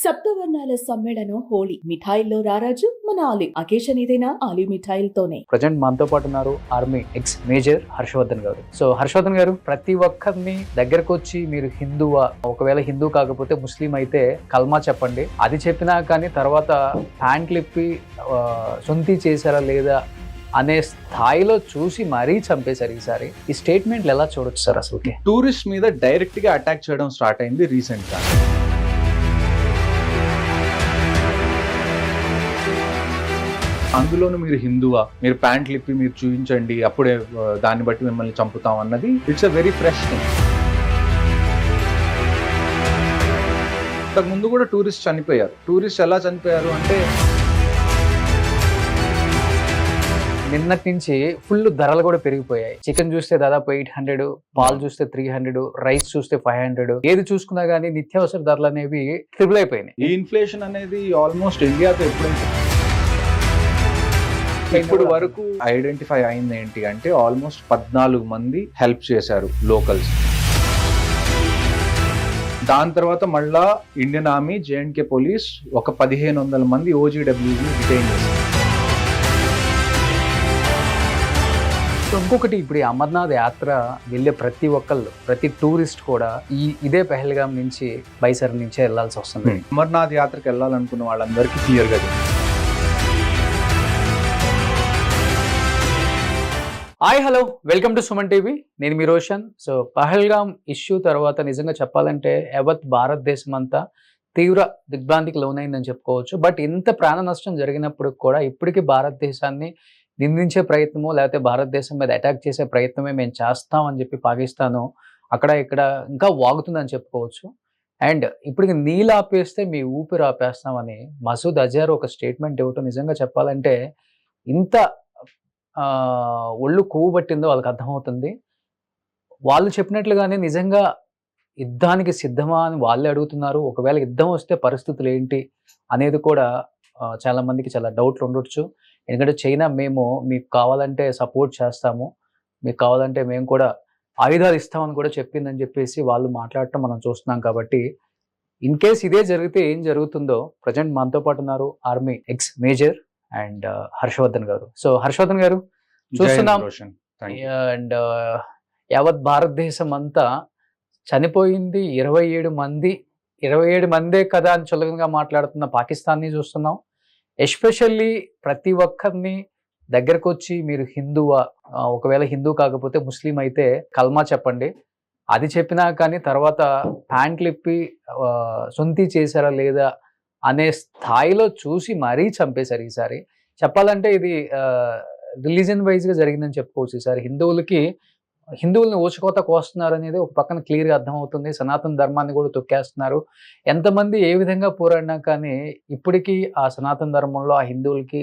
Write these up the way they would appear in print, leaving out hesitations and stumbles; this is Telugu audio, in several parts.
సప్తవర్ణాల సమ్మేళనం హోళీ. మిఠాయిల్లో రారాజు మన ఆలి. అకేషన్ ఏదైనా ఆలి మిఠాయిలతోనే. ప్రజెంట్ మనతో పాటు ఉన్నారు army ex major Harshavardhan garu. So Harshavardhan గారు, ప్రతి ఒక్కరిని దగ్గరకు వచ్చి మీరు హిందువా, ఒకవేళ హిందూ కాకపోతే ముస్లిం అయితే కల్మా చెప్పండి, అది చెప్పినా కానీ తర్వాత హ్యాండ్ లిప్పి సొంతి చేశారా లేదా అనే స్థాయిలో చూసి మరీ చంపేశారు ఈసారి. ఈ స్టేట్మెంట్లు ఎలా చూడొచ్చు సార్? అసలు టూరిస్ట్ మీద డైరెక్ట్ గా అటాక్ చేయడం స్టార్ట్ అయింది రీసెంట్ గా. అందులోనూ మీరు హిందువా, మీరు ప్యాంట్ లిప్పి మీరు చూపించండి, అప్పుడే దాన్ని బట్టి మిమ్మల్ని చంపుతాం అన్నది it's a very fresh thing. ఇంతకు ముందు కూడా టూరిస్ట్ చనిపోయారు. టూరిస్ట్ ఎలా చనిపోయారు అంటే, నిన్నటి నుంచి ఫుల్ ధరలు కూడా పెరిగిపోయాయి. చికెన్ చూస్తే దాదాపు 800, పాలు చూస్తే 300, రైస్ చూస్తే 500. ఏది చూసుకున్నా గానీ నిత్యావసర ధరలు అనేవి ట్రిపుల్ అయిపోయినాయి. ఈ ఇన్ఫ్లేషన్ అనేది ఆల్మోస్ట్ ఇండియాతో ఎప్పుడైతే ఇప్పుడు వరకు ఐడెంటిఫై అయింది ఏంటి అంటే, ఆల్మోస్ట్ 14 మంది హెల్ప్ చేశారు లోకల్స్. దాని తర్వాత మళ్ళా ఇండియన్ ఆర్మీ, జేఎండ్కే పోలీస్ ఒక 1500 మంది ఓజీడబ్ల్యూని డిటైన్ చేశారు. ఇంకొకటి, ఇప్పుడు ఈ అమర్నాథ్ యాత్ర వెళ్ళే ప్రతి ఒక్కళ్ళు, ప్రతి టూరిస్ట్ కూడా ఇదే పెహల్గాం నుంచి, బైసర్ నుంచే వెళ్లాల్సి వస్తుంది. అమర్నాథ్ యాత్రకు వెళ్ళాలనుకున్న వాళ్ళందరికీ క్లియర్ గా hi, hello, welcome to Suman TV. నేను మీ రోషన్. సో పహల్గాం ఇష్యూ తర్వాత నిజంగా చెప్పాలంటే యావత్ భారతదేశం అంతా తీవ్ర దిగ్భ్రాంతికి లోనైందని చెప్పుకోవచ్చు. బట్ ఇంత ప్రాణ నష్టం జరిగినప్పుడు కూడా ఇప్పటికీ భారతదేశాన్ని నిందించే ప్రయత్నమో లేకపోతే భారతదేశం మీద అటాక్ చేసే ప్రయత్నమే మేము చేస్తామని చెప్పి పాకిస్తాను అక్కడ ఇక్కడ ఇంకా వాగుతుందని చెప్పుకోవచ్చు. అండ్ ఇప్పటికి నీళ్ళు ఆపేస్తే మీ ఊపిరి ఆపేస్తామని మసూద్ అజర్ ఒక స్టేట్మెంట్ ఇవ్వటం నిజంగా చెప్పాలంటే ఇంత ఒళ్ళు కొవ్వు పట్టిందో వాళ్ళకి అర్థమవుతుంది. వాళ్ళు చెప్పినట్లుగానే నిజంగా యుద్ధానికి సిద్ధమా అని వాళ్ళే అడుగుతున్నారు. ఒకవేళ యుద్ధం వస్తే పరిస్థితులు ఏంటి అనేది కూడా చాలా మందికి చాలా డౌట్లు ఉండొచ్చు. ఎందుకంటే చైనా మేము మీకు కావాలంటే సపోర్ట్ చేస్తాము, మీకు కావాలంటే మేము కూడా ఆయుధాలు ఇస్తామని కూడా చెప్పిందని చెప్పేసి వాళ్ళు మాట్లాడటం మనం చూస్తున్నాం. కాబట్టి ఇన్ కేస్ ఇదే జరిగితే ఏం జరుగుతుందో, ప్రజెంట్ మనతో పాటు ఉన్నారు army ex major and Harshavardhan garu. So Harshavardhan గారు, చూస్తున్నాం అండ్ యావత్ భారతదేశం అంతా చనిపోయింది 27 మంది, 27 మందే కదా అని చులకనగా మాట్లాడుతున్న పాకిస్తాన్ని చూస్తున్నాం. ఎస్పెషల్లీ ప్రతి ఒక్కరిని దగ్గరకు వచ్చి మీరు హిందువా, ఒకవేళ హిందూ కాకపోతే ముస్లిం అయితే కల్మా చెప్పండి, అది చెప్పినా కానీ తర్వాత హ్యాండ్ లిప్పి సొంతి చేశారా లేదా అనే స్థాయిలో చూసి మరీ చంపేశారు ఈసారి. చెప్పాలంటే ఇది రిలీజన్ వైజ్గా జరిగిందని చెప్పుకోవచ్చు. ఈసారి హిందువుల్ని ఊచకోత కోస్తున్నారు అనేది ఒక పక్కన క్లియర్గా అర్థమవుతుంది. సనాతన ధర్మాన్ని కూడా తొక్కేస్తున్నారు. ఎంతమంది ఏ విధంగా పోరాడినా కానీ ఇప్పటికీ ఆ సనాతన ధర్మంలో ఆ హిందువులకి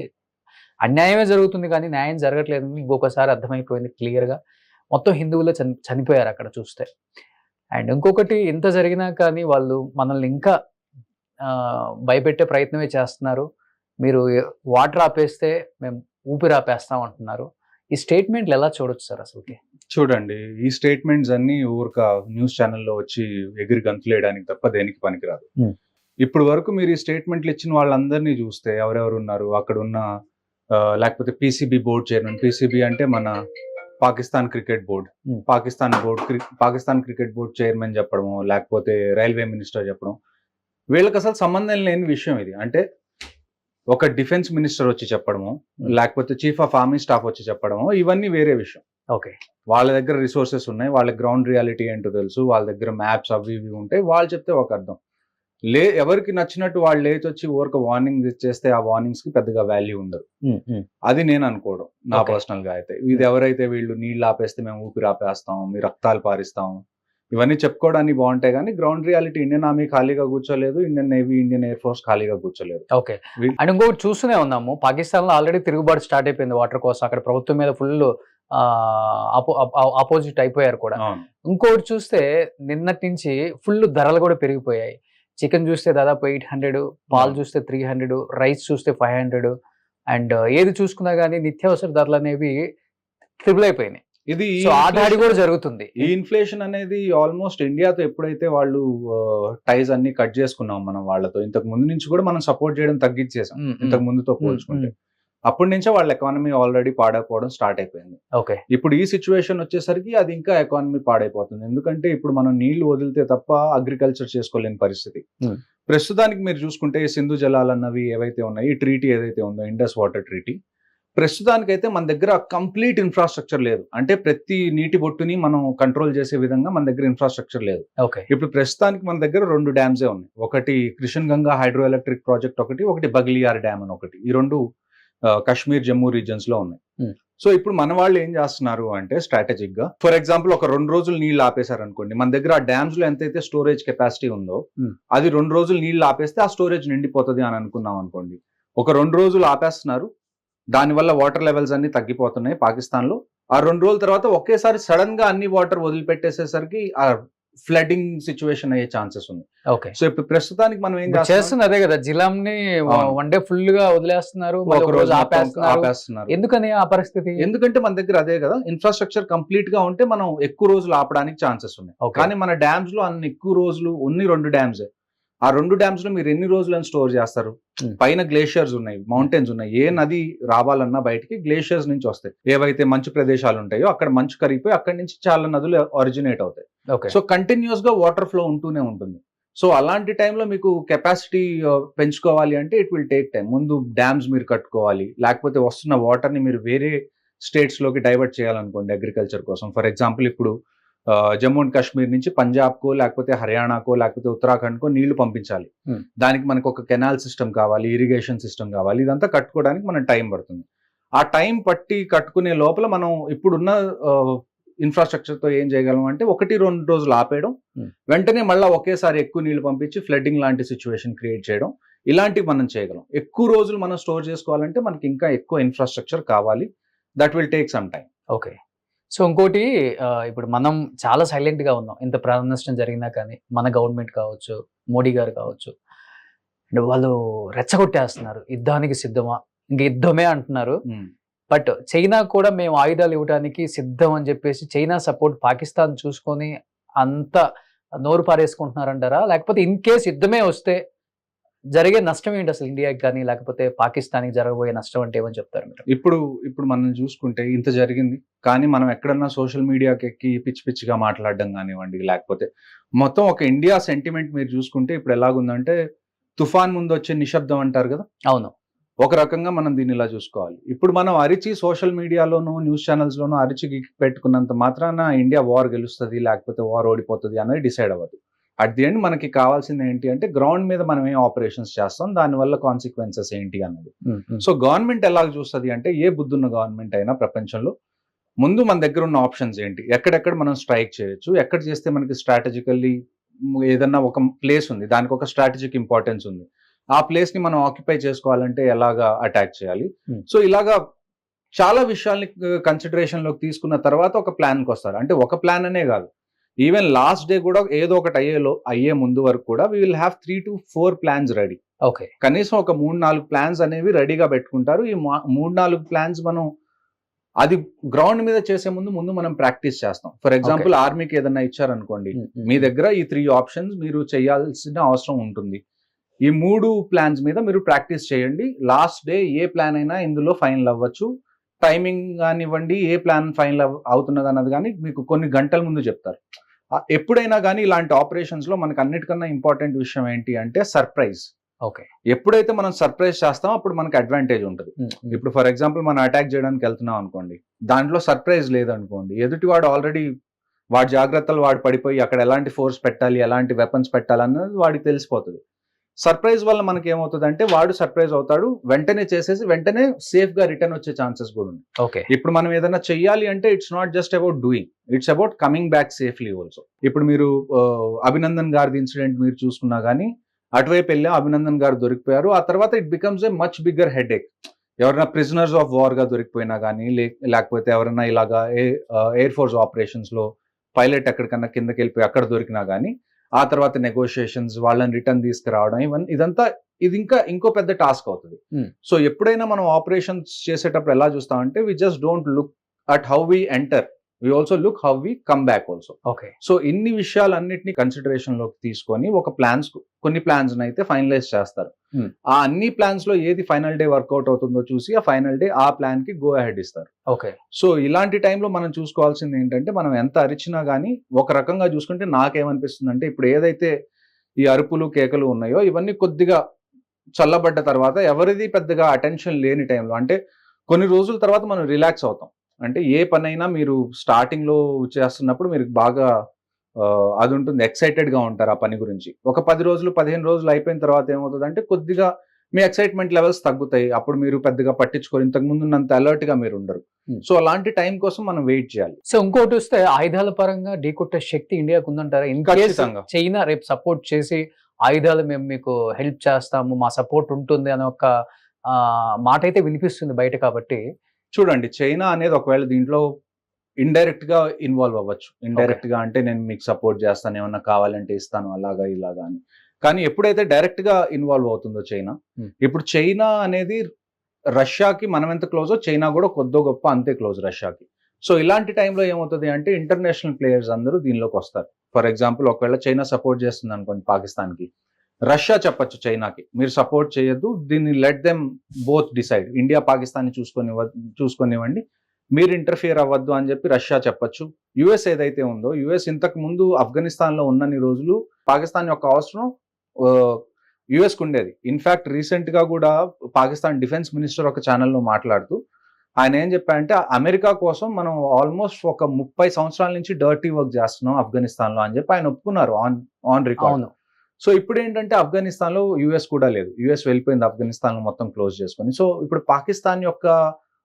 అన్యాయమే జరుగుతుంది కానీ న్యాయం జరగట్లేదని ఇంకొకసారి అర్థమైపోయింది క్లియర్గా. మొత్తం హిందువులే చనిపోయారు అక్కడ చూస్తే. అండ్ ఇంకొకటి, ఇంత జరిగినా కానీ వాళ్ళు మనల్ని ఇంకా భయపెట్టే ప్రయత్నమే చేస్తున్నారు. మీరు వాటర్ ఆపేస్తే మేము ఊపిరి ఆపేస్తాం అంటున్నారు. ఈ స్టేట్మెంట్లు ఎలా చూడొచ్చు సార్? అసలుకి చూడండి, ఈ స్టేట్మెంట్స్ అన్ని ఊరిక న్యూస్ ఛానల్లో వచ్చి ఎగిరి గంతులేయడానికి తప్ప దేనికి పనికిరాదు. ఇప్పుడు వరకు మీరు ఈ స్టేట్మెంట్లు ఇచ్చిన వాళ్ళందరినీ చూస్తే ఎవరెవరు ఉన్నారు అక్కడ ఉన్న, లేకపోతే పీసీబీ బోర్డ్ చైర్మన్, పీసీబీ అంటే మన Pakistan cricket board, Pakistan cricket board chairman చెప్పడము, లేకపోతే రైల్వే మినిస్టర్ చెప్పడం, వీళ్ళకి అసలు సంబంధం లేని విషయం ఇది. అంటే ఒక డిఫెన్స్ మినిస్టర్ వచ్చి చెప్పడము, లేకపోతే చీఫ్ ఆఫ్ ఆర్మీ స్టాఫ్ వచ్చి చెప్పడము, ఇవన్నీ వేరే విషయం. ఓకే, వాళ్ళ దగ్గర రిసోర్సెస్ ఉన్నాయి, వాళ్ళ గ్రౌండ్ రియాలిటీ ఏంటో తెలుసు, వాళ్ళ దగ్గర మ్యాప్స్ అవి ఇవి ఉంటాయి. వాళ్ళు చెప్తే ఒక అర్థం. ఎవరికి నచ్చినట్టు వాళ్ళు లేచి వచ్చి ఊరికి వార్నింగ్స్ ఇచ్చేస్తే ఆ వార్నింగ్స్ కి పెద్దగా వాల్యూ ఉండదు. అది నేను అనుకోవడం నా పర్సనల్ గా. అయితే ఇది ఎవరైతే వీళ్ళు నీళ్ళు ఆపేస్తే మేము ఊపిరి ఆపేస్తాం, మీ రక్తాలు పారిస్తాం, ఇవన్నీ చెప్పుకోవడానికి బాగుంటాయి కానీ గ్రౌండ్ రియాలిటీ ఇండియన్ ఆర్మీ ఖాళీగా కూర్చోలేదు, Indian navy, Indian air force ఖాళీగా కూర్చోలేదు. ఓకే, అండ్ ఇంకొకటి చూస్తూనే ఉన్నాము, పాకిస్తాన్ లో ఆల్రెడీ తిరుగుబాటు స్టార్ట్ అయిపోయింది వాటర్ కోసం. అక్కడ ప్రభుత్వం మీద ఫుల్ ఆపోజిట్ అయిపోయారు కూడా. ఇంకోటి చూస్తే నిన్నటి నుంచి ఫుల్ ధరలు కూడా పెరిగిపోయాయి. చికెన్ చూస్తే దాదాపు 800, పాలు చూస్తే 300, రైస్ చూస్తే 500. అండ్ ఏది చూసుకున్నా కానీ నిత్యావసర ధరలు అనేవి ట్రిపుల్ అయిపోయినాయి. ఇది సో ఆ దాడి కూడా జరుగుతుంది. ఈ ఇన్ఫ్లేషన్ అనేది ఆల్మోస్ట్ ఇండియాతో ఎప్పుడైతే వాళ్ళు టైజ్ అన్ని కట్ చేసుకున్నాం మనం వాళ్ళతో, ఇంతకు ముందు నుంచి కూడా మనం సపోర్ట్ చేయడం తగ్గించేసాం ఇంతకు ముందుతో పోల్చుకుంటే. అప్పటి నుంచే వాళ్ళ ఎకానమీ ఆల్రెడీ పాడైపోవడం స్టార్ట్ అయిపోయింది. ఓకే. ఇప్పుడు ఈ సిచ్యువేషన్ వచ్చేసరికి అది ఇంకా ఎకానమీ పాడైపోతుంది. ఎందుకంటే ఇప్పుడు మనం నీళ్లు వదిలితే తప్ప అగ్రికల్చర్ చేసుకోలేని పరిస్థితి. ప్రస్తుతానికి మీరు చూసుకుంటే సింధు జలాలు అన్నవి ఏవైతే ఉన్నాయి, ఈ ట్రీటీ ఏదైతే ఉందో ఇండస్ వాటర్ ట్రీటీ, ప్రస్తుతానికైతే మన దగ్గర కంప్లీట్ ఇన్ఫ్రాస్ట్రక్చర్ లేదు. అంటే ప్రతి నీటి బొట్టుని మనం కంట్రోల్ చేసే విధంగా మన దగ్గర ఇన్ఫ్రాస్ట్రక్చర్ లేదు. ఓకే. ఇప్పుడు ప్రస్తుతానికి మన దగ్గర 2 డ్యామ్సే ఉన్నాయి. ఒకటి Krishna Ganga hydro electric project ఒకటి బగ్లియార్ డ్యామ్ అని ఒకటి. ఈ 2 కాశ్మీర్ జమ్మూ రీజన్స్ లో ఉన్నాయి. సో ఇప్పుడు మన వాళ్ళు ఏం చేస్తున్నారు అంటే స్ట్రాటజిక్ గా, ఫర్ ఎగ్జాంపుల్ ఒక 2 రోజులు నీళ్లు ఆపేశారు అనుకోండి, మన దగ్గర ఆ డ్యామ్స్ లో ఎంతైతే స్టోరేజ్ కెపాసిటీ ఉందో అది 2 రోజులు నీళ్లు ఆపేస్తే ఆ స్టోరేజ్ నిండిపోతుంది అని అనుకున్నాం అనుకోండి. ఒక 2 రోజులు ఆపేస్తున్నారు, దానివల్ల వాటర్ లెవెల్స్ అన్ని తగ్గిపోతున్నాయి పాకిస్తాన్ లో. ఆ 2 రోజుల తర్వాత ఒకేసారి సడన్ గా అన్ని వాటర్ వదిలిపెట్టేసేసరికి ఆ ఫ్లడింగ్ సిచ్యువేషన్ అయ్యే ఛాన్సెస్ ఉంది. ఓకే. సో ఇప్పుడు ప్రస్తుతానికి మనం ఏం చేస్తున్నారు అదే కదా, జిలాం ని వన్ డే ఫుల్ గా వదిలేస్తున్నారు, ఒక రోజు ఆపేస్తున్నారు. ఎందుకని ఆ పరిస్థితి? ఎందుకంటే మన దగ్గర అదే కదా ఇన్ఫ్రాస్ట్రక్చర్ కంప్లీట్ గా ఉంటే మనం ఎక్కువ రోజులు ఆపడానికి ఛాన్సెస్ ఉన్నాయి. కానీ మన డ్యామ్స్ లో అన్ని ఎక్కువ రోజులు ఉన్ని 2 డ్యామ్స్. ఆ 2 డ్యామ్స్ లో మీరు ఎన్ని రోజులను స్టోర్ చేస్తారు? పైన గ్లేషియర్స్ ఉన్నాయి, మౌంటైన్స్ ఉన్నాయి. ఏ నది రావాలన్నా బయటికి గ్లేషియర్స్ నుంచి వస్తాయి. ఏవైతే మంచు ప్రదేశాలు ఉంటాయో అక్కడ మంచు కరిగిపోయి అక్కడి నుంచి చాలా నదులు ఒరిజినేట్ అవుతాయి. సో కంటిన్యూస్ గా వాటర్ ఫ్లో ఉంటూనే ఉంటుంది. సో అలాంటి టైంలో మీకు కెపాసిటీ పెంచుకోవాలి అంటే ఇట్ విల్ టేక్ టైం. ముందు డ్యామ్స్ మీరు కట్టుకోవాలి, లేకపోతే వస్తున్న వాటర్ ని మీరు వేరే స్టేట్స్ లోకి డైవర్ట్ చేయాలనుకోండి అగ్రికల్చర్ కోసం. ఫర్ ఎగ్జాంపుల్ ఇప్పుడు జమ్మూ అండ్ కాశ్మీర్ నుంచి పంజాబ్ కో, లేకపోతే హర్యానాకో, లేకపోతే ఉత్తరాఖండ్ కో నీళ్లు పంపించాలి. దానికి మనకు ఒక కెనాల్ సిస్టమ్ కావాలి, ఇరిగేషన్ సిస్టమ్ కావాలి. ఇదంతా కట్టుకోవడానికి మనకు టైం పడుతుంది. ఆ టైం పట్టి కట్టుకునే లోపల మనం ఇప్పుడున్న ఇన్ఫ్రాస్ట్రక్చర్ తో ఏం చేయగలం అంటే 1-2 రోజులు ఆపేయడం, వెంటనే మళ్ళీ ఒకేసారి ఎక్కువ నీళ్లు పంపించి ఫ్లడ్డింగ్ లాంటి సిచ్యువేషన్ క్రియేట్ చేయడం, ఇలాంటివి మనం చేయగలం. ఎక్కువ రోజులు మనం స్టోర్ చేసుకోవాలంటే మనకి ఇంకా ఎక్కువ ఇన్ఫ్రాస్ట్రక్చర్ కావాలి. That will take some time. Okay. So ఇంకోటి, ఇప్పుడు మనం చాలా సైలెంట్ గా ఉన్నాం ఇంత ప్రాణ నష్టం జరిగినా కానీ. మన గవర్నమెంట్ కావచ్చు, మోడీ గారు కావచ్చు, వాళ్ళు రెచ్చగొట్టేస్తున్నారు, యుద్ధానికి సిద్ధమా, ఇంక యుద్ధమే అంటున్నారు. బట్ చైనా కూడా మేము ఆయుధాలు ఇవ్వడానికి సిద్ధం అని చెప్పేసి చైనా సపోర్ట్ పాకిస్తాన్ చూసుకొని అంత నోరు పారేసుకుంటున్నారంటారా? లేకపోతే ఇన్ కేస్ యుద్ధమే వస్తే జరిగే నష్టం ఏంటి అసలు ఇండియాకి కానీ, లేకపోతే పాకిస్తాన్కి జరగబోయే నష్టం అంటే ఏమని చెప్తారు మీరు? ఇప్పుడు మనం చూసుకుంటే ఇంత జరిగింది, కానీ మనం ఎక్కడన్నా సోషల్ మీడియాకి ఎక్కి పిచ్చి పిచ్చిగా మాట్లాడడం కానివ్వండి, లేకపోతే మొత్తం ఒక ఇండియా సెంటిమెంట్ మీరు చూసుకుంటే ఇప్పుడు ఎలాగుందంటే తుఫాన్ ముందు వచ్చే నిశ్శబ్దం అంటారు కదా. అవును. ఒక రకంగా మనం దీన్ని ఇలా చూసుకోవాలి. ఇప్పుడు మనం అరిచి సోషల్ మీడియాలోనూ న్యూస్ ఛానల్స్ లోనూ అరిచి పెట్టుకున్నంత మాత్రాన ఇండియా వార్ గెలుస్తుంది లేకపోతే వార్ ఓడిపోతుంది అనేది డిసైడ్ అవ్వదు. అట్ ది ఎండ్ మనకి కావాల్సింది ఏంటి అంటే గ్రౌండ్ మీద మనం ఏం ఆపరేషన్స్ చేస్తాం, దానివల్ల కాన్సిక్వెన్సెస్ ఏంటి అన్నది. సో గవర్నమెంట్ ఎలా చూస్తుంది అంటే, ఏ బుద్ధున్న గవర్నమెంట్ అయినా ప్రపంచంలో ముందు మన దగ్గర ఉన్న ఆప్షన్స్ ఏంటి, ఎక్కడెక్కడ మనం స్ట్రైక్ చేయొచ్చు, ఎక్కడ చేస్తే మనకి స్ట్రాటజికల్లీ ఏదన్నా ఒక ప్లేస్ ఉంది, దానికి ఒక స్ట్రాటజిక్ ఇంపార్టెన్స్ ఉంది, ఆ ప్లేస్ ని మనం ఆక్యుపై చేసుకోవాలంటే ఎలాగా అటాక్ చేయాలి. సో ఇలాగా చాలా విషయాల్ని కన్సిడరేషన్ లోకి తీసుకున్న తర్వాత ఒక ప్లాన్కి వస్తారు. అంటే ఒక ప్లాన్ అనే కాదు, ఈవెన్ లాస్ట్ డే కూడా ఏదో ఒకటి అయ్యే ముందు వరకు కూడా we will have 3 to 4 plans ready. Okay. కనీసం ఒక 3-4 ప్లాన్స్ అనేవి రెడీగా పెట్టుకుంటారు. ఈ 3-4 ప్లాన్స్ మనం అది గ్రౌండ్ మీద చేసే ముందు మనం ప్రాక్టీస్ చేస్తాం. ఫర్ ఎగ్జాంపుల్ ఆర్మీకి ఏదన్నా ఇచ్చారనుకోండి, మీ దగ్గర ఈ 3 ఆప్షన్స్ మీరు చేయాల్సిన అవసరం ఉంటుంది. ఈ 3 ప్లాన్స్ మీద మీరు ప్రాక్టీస్ చేయండి. లాస్ట్ డే ఏ ప్లాన్ అయినా ఇందులో ఫైనల్ అవ్వచ్చు. టైమింగ్ కానివ్వండి, ఏ ప్లాన్ ఫైనల్ అవుతున్నది అన్నది కానీ మీకు కొన్ని గంటల ముందు చెప్తారు. ఎప్పుడైనా కానీ ఇలాంటి ఆపరేషన్స్ లో మనకు అన్నిటికన్నా ఇంపార్టెంట్ విషయం ఏంటి అంటే సర్ప్రైజ్. ఓకే. ఎప్పుడైతే మనం సర్ప్రైజ్ చేస్తామో అప్పుడు మనకు అడ్వాంటేజ్ ఉంటుంది. ఇప్పుడు ఫర్ ఎగ్జాంపుల్ మనం అటాక్ చేయడానికి వెళ్తున్నాం అనుకోండి, దాంట్లో సర్ప్రైజ్ లేదనుకోండి, ఎదుటివాడు ఆల్రెడీ వాడి జాగ్రత్తలు వాడు పడిపోయి అక్కడ ఎలాంటి ఫోర్స్ పెట్టాలి, ఎలాంటి వెపన్స్ పెట్టాలి అన్నది వాడికి తెలిసిపోతుంది. సర్ప్రైజ్ వల్ల మనకి ఏమవుతుంది అంటే వాడు సర్ప్రైజ్ అవుతాడు, వెంటనే చేసేసి వెంటనే సేఫ్ గా రిటర్న్ వచ్చే ఛాన్సెస్ కూడా ఉన్నాయి. ఓకే. ఇప్పుడు మనం ఏదైనా చెయ్యాలి అంటే it's not just about doing, it's about coming back safely also. ఇప్పుడు మీరు అభినందన్ గారి ఇన్సిడెంట్ మీరు చూసుకున్నా కానీ, అటువైపు వెళ్ళా అభినందన్ గారు దొరికిపోయారు, ఆ తర్వాత it becomes a much bigger headache. ఎవరైనా ప్రిజనర్స్ ఆఫ్ వార్ గా దొరికిపోయినా కానీ, లేకపోతే ఎవరైనా ఇలాగా ఎయిర్ ఫోర్స్ ఆపరేషన్స్ లో పైలట్ ఎక్కడికన్నా కిందకి వెళ్ళిపోయి అక్కడ దొరికినా కానీ, ఆ తర్వాత నెగోషియేషన్స్, వాళ్ళని రిటర్న్ తీసుకురావడం, ఇది ఇంకో పెద్ద టాస్క్ అవుతుంది. సో ఎప్పుడైనా మనం ఆపరేషన్స్ చేసేటప్పుడు ఎలా చూస్తామంటే we just don't look at how we enter, we also look how we come back also. Okay. So ఇన్ని విషయాలన్నిటిని కన్సిడరేషన్ లోకి తీసుకొని ఒక కొన్ని ప్లాన్స్ అయితే ఫైనలైజ్ చేస్తారు. ఆ అన్ని ప్లాన్స్ లో ఏది ఫైనల్ డే వర్కౌట్ అవుతుందో చూసి ఆ ఫైనల్ డే ఆ ప్లాన్ కి గో అహెడ్ ఇస్తారు. ఓకే. సో ఇలాంటి టైంలో మనం చూసుకోవాల్సింది ఏంటంటే, మనం ఎంత అరిచినా గానీ ఒక రకంగా చూసుకుంటే నాకేమనిపిస్తుంది అంటే, ఇప్పుడు ఏదైతే ఈ అరుపులు కేకలు ఉన్నాయో ఇవన్నీ కొద్దిగా చల్లబడ్డ తర్వాత ఎవరిది పెద్దగా అటెన్షన్ లేని టైంలో, అంటే కొన్ని రోజుల తర్వాత మనం రిలాక్స్ అవుతాం. అంటే ఏ పనైనా మీరు స్టార్టింగ్ లో చేస్తున్నప్పుడు మీరు బాగా అది ఉంటుంది, ఎక్సైటెడ్ గా ఉంటారు ఆ పని గురించి. ఒక 10 రోజులు 15 రోజులు అయిపోయిన తర్వాత ఏమవుతుంది అంటే కొద్దిగా మీ ఎక్సైట్మెంట్ లెవెల్స్ తగ్గుతాయి. అప్పుడు మీరు పెద్దగా పట్టించుకోరు, ఇంతకు ముందు ఉన్నంత అలర్ట్ గా మీరు ఉండరు. సో అలాంటి టైం కోసం మనం వెయిట్ చేయాలి. సో ఇంకోటి వస్తే ఆయుధాల పరంగా ఢీకొట్టే శక్తి ఇండియాకు ఉందంటారా? ఇన్ కేస్ ఖచ్చితంగా. చైనా రేపు సపోర్ట్ చేసి ఆయుధాలు మేము మీకు హెల్ప్ చేస్తాము, మా సపోర్ట్ ఉంటుంది అనే ఒక మాట అయితే వినిపిస్తుంది బయట. కాబట్టి చూడండి, చైనా అనేది ఒకవేళ దీంట్లో ఇండైరెక్ట్ గా ఇన్వాల్వ్ అవ్వచ్చు. ఇండైరెక్ట్ గా అంటే నేను మీకు సపోర్ట్ చేస్తాను, ఏమన్నా కావాలంటే ఇస్తాను, అలాగా ఇలాగా అని. కానీ ఎప్పుడైతే డైరెక్ట్ గా ఇన్వాల్వ్ అవుతుందో చైనా, ఇప్పుడు చైనా అనేది రష్యాకి మనం ఎంత క్లోజో చైనా కూడా కొద్దో గొప్ప అంతే క్లోజ్ రష్యాకి. సో ఇలాంటి టైంలో ఏమవుతుంది అంటే ఇంటర్నేషనల్ ప్లేయర్స్ అందరూ దీనిలోకి వస్తారు. ఫర్ ఎగ్జాంపుల్ ఒకవేళ చైనా సపోర్ట్ చేస్తుంది అనుకోండి పాకిస్తాన్కి, రష్యా చెప్పొచ్చు చైనాకి మీరు సపోర్ట్ చేయొద్దు, దీన్ని let them both decide, India Pakistan చూసుకొనివ్వండి, మీరు ఇంటర్ఫియర్ అవ్వద్దు అని చెప్పి రష్యా చెప్పొచ్చు. యుఎస్ ఏదైతే ఉందో, యుఎస్ ఇంతకు ముందు ఆఫ్ఘనిస్తాన్ లో ఉన్నన్ని రోజులు పాకిస్తాన్ యొక్క అవసరం యుఎస్ కు ఉండేది. ఇన్ఫాక్ట్ రీసెంట్ గా కూడా పాకిస్తాన్ డిఫెన్స్ మినిస్టర్ ఒక ఛానల్లో మాట్లాడుతూ ఆయన ఏం చెప్పారంటే, అమెరికా కోసం మనం ఆల్మోస్ట్ ఒక 30 సంవత్సరాల నుంచి డర్టీ వర్క్ చేస్తున్నాం ఆఫ్ఘనిస్తాన్ లో అని చెప్పి ఆయన ఒప్పుకున్నారు ఆన్ రికార్డ్. సో ఇప్పుడు ఏంటంటే ఆఫ్ఘనిస్తాన్ లో యుఎస్ కూడా లేదు, యుఎస్ వెళ్ళిపోయింది ఆఫ్ఘనిస్తాన్ లో మొత్తం క్లోజ్ చేసుకొని. సో ఇప్పుడు పాకిస్తాన్ యొక్క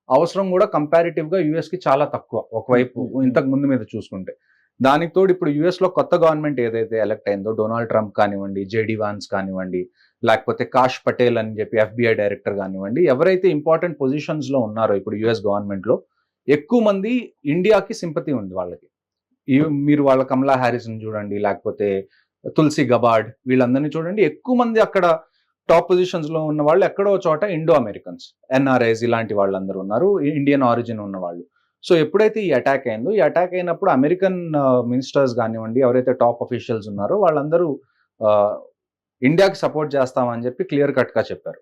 అవసరం కూడా కంపారిటివ్ గా యుఎస్ కి చాలా తక్కువ ఒకవైపు ఇంతకు ముందు మీద చూసుకుంటే. దానికి తోడు ఇప్పుడు యుఎస్ లో కొత్త గవర్నమెంట్ ఏదైతే ఎలక్ట్ అయిందో, డొనాల్డ్ ట్రంప్ కానివ్వండి, జేడీ వాన్స్ కానివ్వండి, లేకపోతే కాష్ పటేల్ అని చెప్పి FBI డైరెక్టర్ కానివ్వండి, ఎవరైతే ఇంపార్టెంట్ పొజిషన్స్ లో ఉన్నారో ఇప్పుడు యుఎస్ గవర్నమెంట్ లో ఎక్కువ మంది ఇండియాకి సింపతి ఉంది వాళ్ళకి. మీరు వాళ్ళ కమలా హ్యారిస్ ని చూడండి, లేకపోతే తులసి గబార్డ్, వీళ్ళందరినీ చూడండి, ఎక్కువ మంది అక్కడ టాప్ పొజిషన్స్ లో ఉన్న వాళ్ళు ఎక్కడో చోట ఇండో అమెరికన్స్, NRIs ఇలాంటి వాళ్ళందరూ ఉన్నారు, ఇండియన్ ఆరిజిన్ ఉన్న వాళ్ళు. సో ఎప్పుడైతే ఈ అటాక్ అయిందో, ఈ అటాక్ అయినప్పుడు అమెరికన్ మినిస్టర్స్ కానివ్వండి, ఎవరైతే టాప్ అఫీషియల్స్ ఉన్నారో వాళ్ళందరూ ఇండియాకి సపోర్ట్ చేస్తామని చెప్పి క్లియర్ కట్ గా చెప్పారు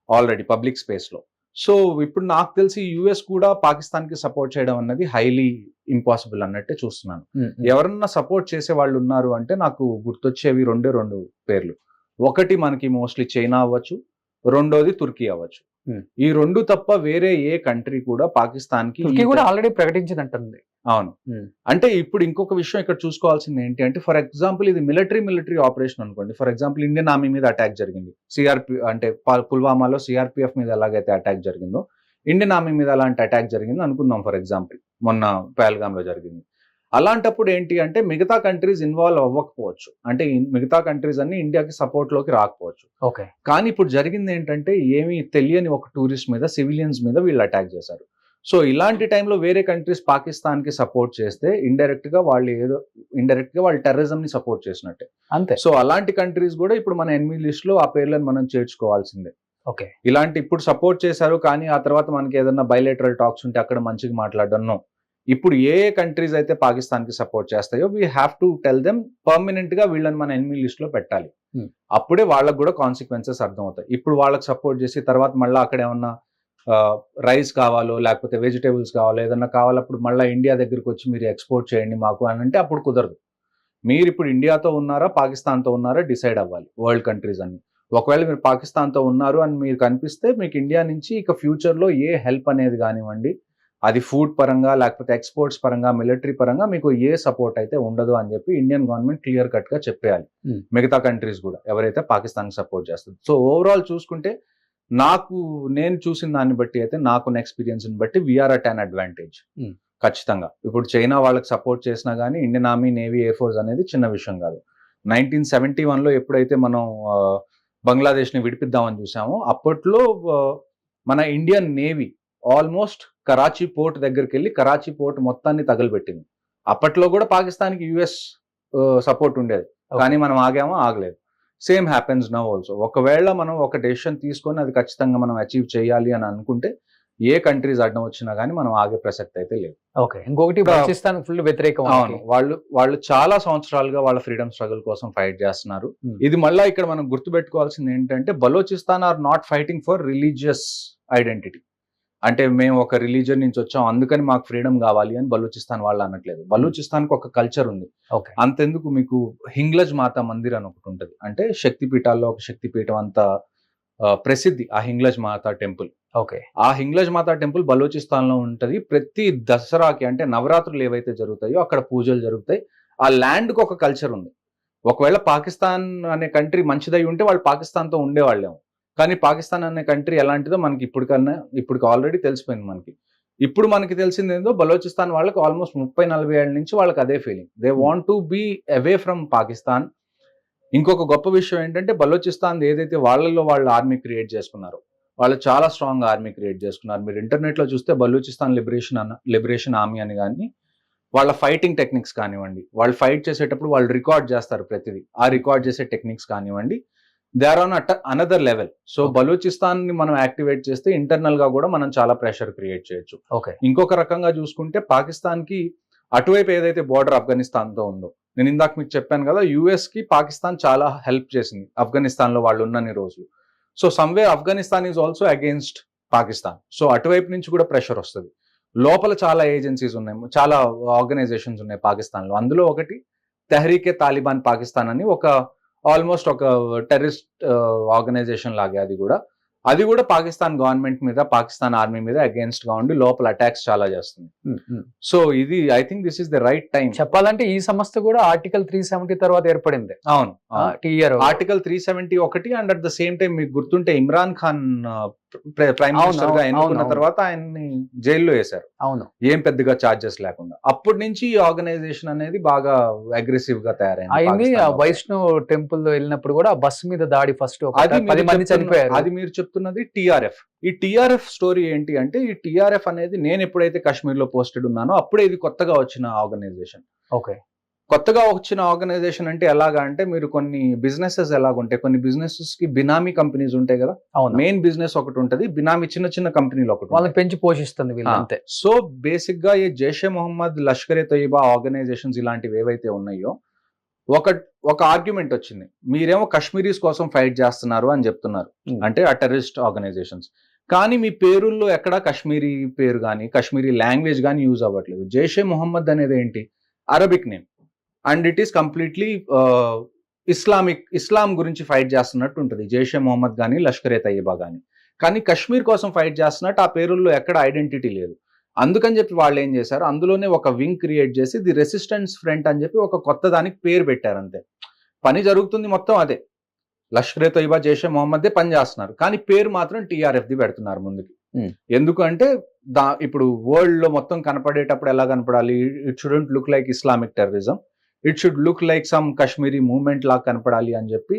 ఆల్రెడీ పబ్లిక్ స్పేస్ లో. సో ఇప్పుడు నాకు తెలిసి యుఎస్ కూడా పాకిస్తాన్ కి సపోర్ట్ చేయడం అన్నది హైలీ ఇంపాసిబుల్ అన్నట్టే చూస్తున్నాను. ఎవరన్నా సపోర్ట్ చేసే వాళ్ళు ఉన్నారు అంటే నాకు గుర్తొచ్చేవి రెండు పేర్లు. ఒకటి మనకి మోస్ట్లీ చైనా అవ్వచ్చు, రెండోది తుర్కీ అవ్వచ్చు. ఈ రెండు తప్ప వేరే ఏ కంట్రీ కూడా పాకిస్తాన్ కి కూడా ఆల్రెడీ ప్రకటించిందంటుంది. అవును. అంటే ఇప్పుడు ఇంకొక విషయం ఇక్కడ చూసుకోవాల్సింది ఏంటి అంటే, ఫర్ ఎగ్జాంపుల్ ఇది మిలిటరీ ఆపరేషన్ అనుకోండి. ఫర్ ఎగ్జాంపుల్ ఇండియన్ ఆర్మీ మీద అటాక్ జరిగింది, అంటే పుల్వామాలో సిఆర్పిఎఫ్ మీద ఎలాగైతే అటాక్ జరిగిందో ఇండియన్ ఆర్మీ మీద అలాంటి అటాక్ జరిగింది అనుకుందాం. ఫర్ ఎగ్జాంపుల్ మొన్న పహల్గామ్ లో జరిగింది. అలాంటప్పుడు ఏంటి అంటే మిగతా కంట్రీస్ ఇన్వాల్వ్ అవ్వకపోవచ్చు, అంటే మిగతా కంట్రీస్ అన్ని ఇండియాకి సపోర్ట్ లోకి రాకపోవచ్చు. ఓకే. కానీ ఇప్పుడు జరిగింది ఏంటంటే, ఏమీ తెలియని ఒక టూరిస్ట్ మీద, సివిలియన్స్ మీద వీళ్ళు అటాక్ చేశారు. సో ఇలాంటి టైంలో వేరే కంట్రీస్ పాకిస్తాన్ కి సపోర్ట్ చేస్తే ఇండైరెక్ట్ గా వాళ్ళు టెర్రరిజం ని సపోర్ట్ చేసినట్టే అంతే. సో అలాంటి కంట్రీస్ కూడా ఇప్పుడు మన ఎనిమీ లిస్ట్ లో ఆ పేర్లను మనం చేర్చుకోవాల్సిందే. ఓకే. ఇలాంటి ఇప్పుడు సపోర్ట్ చేశారు కానీ ఆ తర్వాత మనకి ఏదైనా బైలేటరల్ టాక్స్ ఉంటే అక్కడ మంచిగా మాట్లాడడం. ఇప్పుడు ఏ కంట్రీస్ అయితే పాకిస్తాన్ కి సపోర్ట్ చేస్తాయో we have to tell them permanent గా వీళ్ళని మన ఎనిమీ లిస్ట్ లో పెట్టాలి. అప్పుడే వాళ్ళకు కూడా కాన్సిక్వెన్సెస్ అర్థం అవుతాయి. ఇప్పుడు వాళ్ళకి సపోర్ట్ చేసి తర్వాత మళ్ళీ అక్కడ ఏమన్నా రైస్ కావాలో లేకపోతే వెజిటేబుల్స్ కావాలో ఏదన్నా కావాలప్పుడు మళ్ళీ ఇండియా దగ్గరికి వచ్చి మీరు ఎక్స్పోర్ట్ చేయండి మాకు అని అంటే అప్పుడు కుదరదు. మీరు ఇప్పుడు ఇండియాతో ఉన్నారా పాకిస్తాన్తో ఉన్నారా డిసైడ్ అవ్వాలి. వరల్డ్ కంట్రీస్ అన్ని ఒకవేళ మీరు పాకిస్తాన్తో ఉన్నారు అని మీరు కనిపిస్తే మీకు ఇండియా నుంచి ఇక ఫ్యూచర్లో ఏ హెల్ప్ అనేది కానివ్వండి, అది ఫుడ్ పరంగా లేకపోతే ఎక్స్పోర్ట్స్ పరంగా మిలిటరీ పరంగా మీకు ఏ సపోర్ట్ అయితే ఉండదు అని చెప్పి ఇండియన్ గవర్నమెంట్ క్లియర్ కట్ గా చెప్పేయాలి మిగతా కంట్రీస్ కూడా ఎవరైతే పాకిస్తాన్ సపోర్ట్ చేస్తుంది. సో ఓవరాల్ చూసుకుంటే నేను చూసిన దాన్ని బట్టి అయితే నాకున్న ఎక్స్పీరియన్స్ ని బట్టి వీఆర్ అట్ అన్ అడ్వాంటేజ్ ఖచ్చితంగా. ఇప్పుడు చైనా వాళ్ళకి సపోర్ట్ చేసినా కానీ Indian army navy air force అనేది చిన్న విషయం కాదు. 1971లో ఎప్పుడైతే మనం బంగ్లాదేశ్ ని విడిపిద్దామని చూసామో అప్పట్లో మన Indian navy almost Karachi port దగ్గరికి వెళ్ళి కరాచీ పోర్ట్ మొత్తాన్ని తగలబెట్టింది. అప్పట్లో కూడా పాకిస్తాన్కి యుఎస్ సపోర్ట్ ఉండేది కానీ మనం ఆగలేదు. Same happens now also. ఒకవేళ మనం ఒక డెసిషన్ తీసుకొని అది ఖచ్చితంగా మనం అచీవ్ చేయాలి అని అనుకుంటే ఏ కంట్రీస్ అడ్డం వచ్చినా కానీ మనం ఆగే ప్రసక్తి అయితే లేదు. ఓకే. ఇంకొకటి బలూచిస్తాన్ ఫుల్ వ్యతిరేకం అవును, వాళ్ళు చాలా సంవత్సరాలుగా వాళ్ళ ఫ్రీడమ్ స్ట్రగుల్ కోసం ఫైట్ చేస్తున్నారు. ఇది మళ్ళీ ఇక్కడ మనం గుర్తుపెట్టుకోవాల్సింది ఏంటంటే Balochistan are not fighting for religious identity. అంటే మేము ఒక రిలీజియన్ నుంచి వచ్చాం అందుకని మాకు ఫ్రీడమ్ కావాలి అని బలూచిస్తాన్ వాళ్ళు అనట్లేదు. బలూచిస్తాన్కి ఒక కల్చర్ ఉంది. ఓకే. అంతెందుకు, మీకు హింగ్లజ్ మాతా మందిర్ అని ఒకటి ఉంటుంది, అంటే శక్తిపీఠాల్లో ఒక శక్తిపీఠం అంత ప్రసిద్ధి ఆ హింగ్లజ్ మాతా టెంపుల్. ఓకే. ఆ హింగ్లజ్ మాతా టెంపుల్ బలూచిస్తాన్ లో ఉంటది. ప్రతి దసరాకి అంటే నవరాత్రులు ఏవైతే జరుగుతాయో అక్కడ పూజలు జరుగుతాయి. ఆ ల్యాండ్ కి ఒక కల్చర్ ఉంది. ఒకవేళ పాకిస్తాన్ అనే కంట్రీ మంచిదై ఉంటే వాళ్ళు పాకిస్తాన్ తో ఉండేవాళ్ళేమో, కానీ పాకిస్తాన్ అనే కంట్రీ ఎలాంటిదో మనకి ఇప్పుడు ఆల్రెడీ తెలిసిపోయింది మనకి. ఇప్పుడు మనకి తెలిసింది ఏందో, బలోచిస్తాన్ వాళ్ళకి ఆల్మోస్ట్ 30-40 ఏళ్ళ నుంచి వాళ్ళకి అదే feeling, they want to be away from Pakistan. ఇంకొక గొప్ప విషయం ఏంటంటే బలోచిస్తాన్ ఏదైతే వాళ్ళలో వాళ్ళు ఆర్మీ క్రియేట్ చేసుకున్నారో, వాళ్ళు చాలా స్ట్రాంగ్ ఆర్మీ క్రియేట్ చేసుకున్నారు. మీరు ఇంటర్నెట్ లో చూస్తే బలూచిస్తాన్ లిబరేషన్ ఆర్మీ అని కానీ వాళ్ళ ఫైటింగ్ టెక్నిక్స్ కానివ్వండి, వాళ్ళు ఫైట్ చేసేటప్పుడు వాళ్ళు రికార్డ్ చేస్తారు ప్రతిదీ. ఆ రికార్డ్ చేసే టెక్నిక్స్ కానివ్వండి, they are on another level. So Balochistan ని మనం యాక్టివేట్ చేస్తే ఇంటర్నల్ గా కూడా మనం చాలా ప్రెషర్ క్రియేట్ చేయొచ్చు. ఓకే. ఇంకొక రకంగా చూసుకుంటే పాకిస్తాన్ కి అటువైపు ఏదైతే బోర్డర్ ఆఫ్ఘనిస్తాన్ తో ఉందో, నేను ఇందాక మీకు చెప్పాను కదా, యుఎస్ కి పాకిస్తాన్ చాలా హెల్ప్ చేసింది ఆఫ్ఘనిస్తాన్ లో వాళ్ళు ఉన్నన్ని రోజులు. So somewhere Afghanistan is also against Pakistan. So అటువైపు నుంచి కూడా ప్రెషర్ వస్తుంది. లోపల చాలా ఏజెన్సీస్ ఉన్నాయి, చాలా ఆర్గనైజేషన్స్ ఉన్నాయి పాకిస్తాన్ లో. అందులో ఒకటి తెహ్రీకే తాలిబాన్ పాకిస్తాన్ అని ఒక ఆల్మోస్ట్ ఒక టెర్రరిస్ట్ ఆర్గనైజేషన్ లాగే. అది కూడా పాకిస్తాన్ గవర్నమెంట్ మీద, పాకిస్తాన్ ఆర్మీ మీద అగేన్స్ట్ గా ఉండి లోపల అటాక్స్ చాలా చేస్తుంది. సో ఇది I think this is the right time. చెప్పాలంటే ఈ సంస్థ కూడా ఆర్టికల్ 370 తర్వాత ఏర్పడింది. అవును, ఆర్టికల్ 370 ఒకటి. And at the same time మీకు గుర్తుంటే ఇమ్రాన్ ఖాన్ ప్రైమ్ మినిస్టర్ గా ఎన్నుకున్న తర్వాత ఆయన్ని జైల్లో వేశారు. అవును, ఏం పెద్దగా చార్జెస్ లేకుండా. అప్పటి నుంచి ఈ ఆర్గనైజేషన్ అనేది బాగా అగ్రెసివ్ గా తయారైంది. వైష్ణవ్ టెంపుల్ లో వెళ్ళినప్పుడు కూడా బస్ మీద దాడి ఫస్ట్ 10 మంది చనిపోయారు. అది మీరు చెప్తున్నది టిఆర్ఎఫ్. ఈ టిఆర్ఎఫ్ స్టోరీ ఏంటి అంటే, ఈ టిఆర్ఎఫ్ అనేది నేను ఎప్పుడైతే కాశ్మీర్ లో పోస్టెడ్ ఉన్నానో అప్పుడే ఇది కొత్తగా వచ్చిన ఆర్గనైజేషన్. ఓకే. కొత్తగా వచ్చిన ఆర్గనైజేషన్ అంటే ఎలాగా అంటే, మీరు కొన్ని బిజినెసెస్ ఎలాగుంటాయి, కొన్ని బిజినెసెస్ కి బినామీ కంపెనీస్ ఉంటాయి కదా. మెయిన్ బిజినెస్ ఒకటి ఉంటుంది, బినామీ చిన్న చిన్న కంపెనీలు ఒకటి, వాళ్ళని పెంచి పోషిస్తుంది వీళ్ళంతే. సో బేసిక్ గా ఈ జైషే మొహమ్మద్, లష్కరే తొయ్యబా ఆర్గనైజేషన్స్ ఇలాంటివి ఏవైతే ఉన్నాయో, ఒక ఆర్గ్యుమెంట్ వచ్చింది, మీరేమో కాశ్మీరీస్ కోసం ఫైట్ చేస్తున్నారు అని చెప్తున్నారు, అంటే ఆ టెర్రరిస్ట్ ఆర్గనైజేషన్స్, కానీ మీ పేరుల్లో ఎక్కడా కాశ్మీరీ పేరు కానీ కాశ్మీరీ లాంగ్వేజ్ కానీ యూజ్ అవ్వట్లేదు. జైషే మొహమ్మద్ అనేది ఏంటి, Arabic name, and it is completely ఇస్లాం గురించి ఫైట్ చేస్తున్నట్టు ఉంటుంది జైషే మొహమ్మద్ కానీ లష్కరే తయ్యబా కానీ. కానీ కాశ్మీర్ కోసం ఫైట్ చేస్తున్నట్టు ఆ పేరుల్లో ఎక్కడ ఐడెంటిటీ లేదు. అందుకని చెప్పి వాళ్ళు ఏం చేశారు, అందులోనే ఒక వింగ్ క్రియేట్ చేసి ది రెసిస్టెన్స్ ఫ్రంట్ అని చెప్పి ఒక కొత్త దానికి పేరు పెట్టారు. అంతే, పని జరుగుతుంది మొత్తం అదే, లష్కరే తొయ్యబా జైషే మొహమ్మదే పని చేస్తున్నారు, కానీ పేరు మాత్రం టిఆర్ఎఫ్ ది పెడుతున్నారు ముందుకి. ఎందుకంటే ఇప్పుడు వరల్డ్ లో మొత్తం కనపడేటప్పుడు ఎలా కనపడాలి, it shouldn't look like Islamic terrorism, it should look like some Kashmiri movement లాగా కనపడాలి అని చెప్పి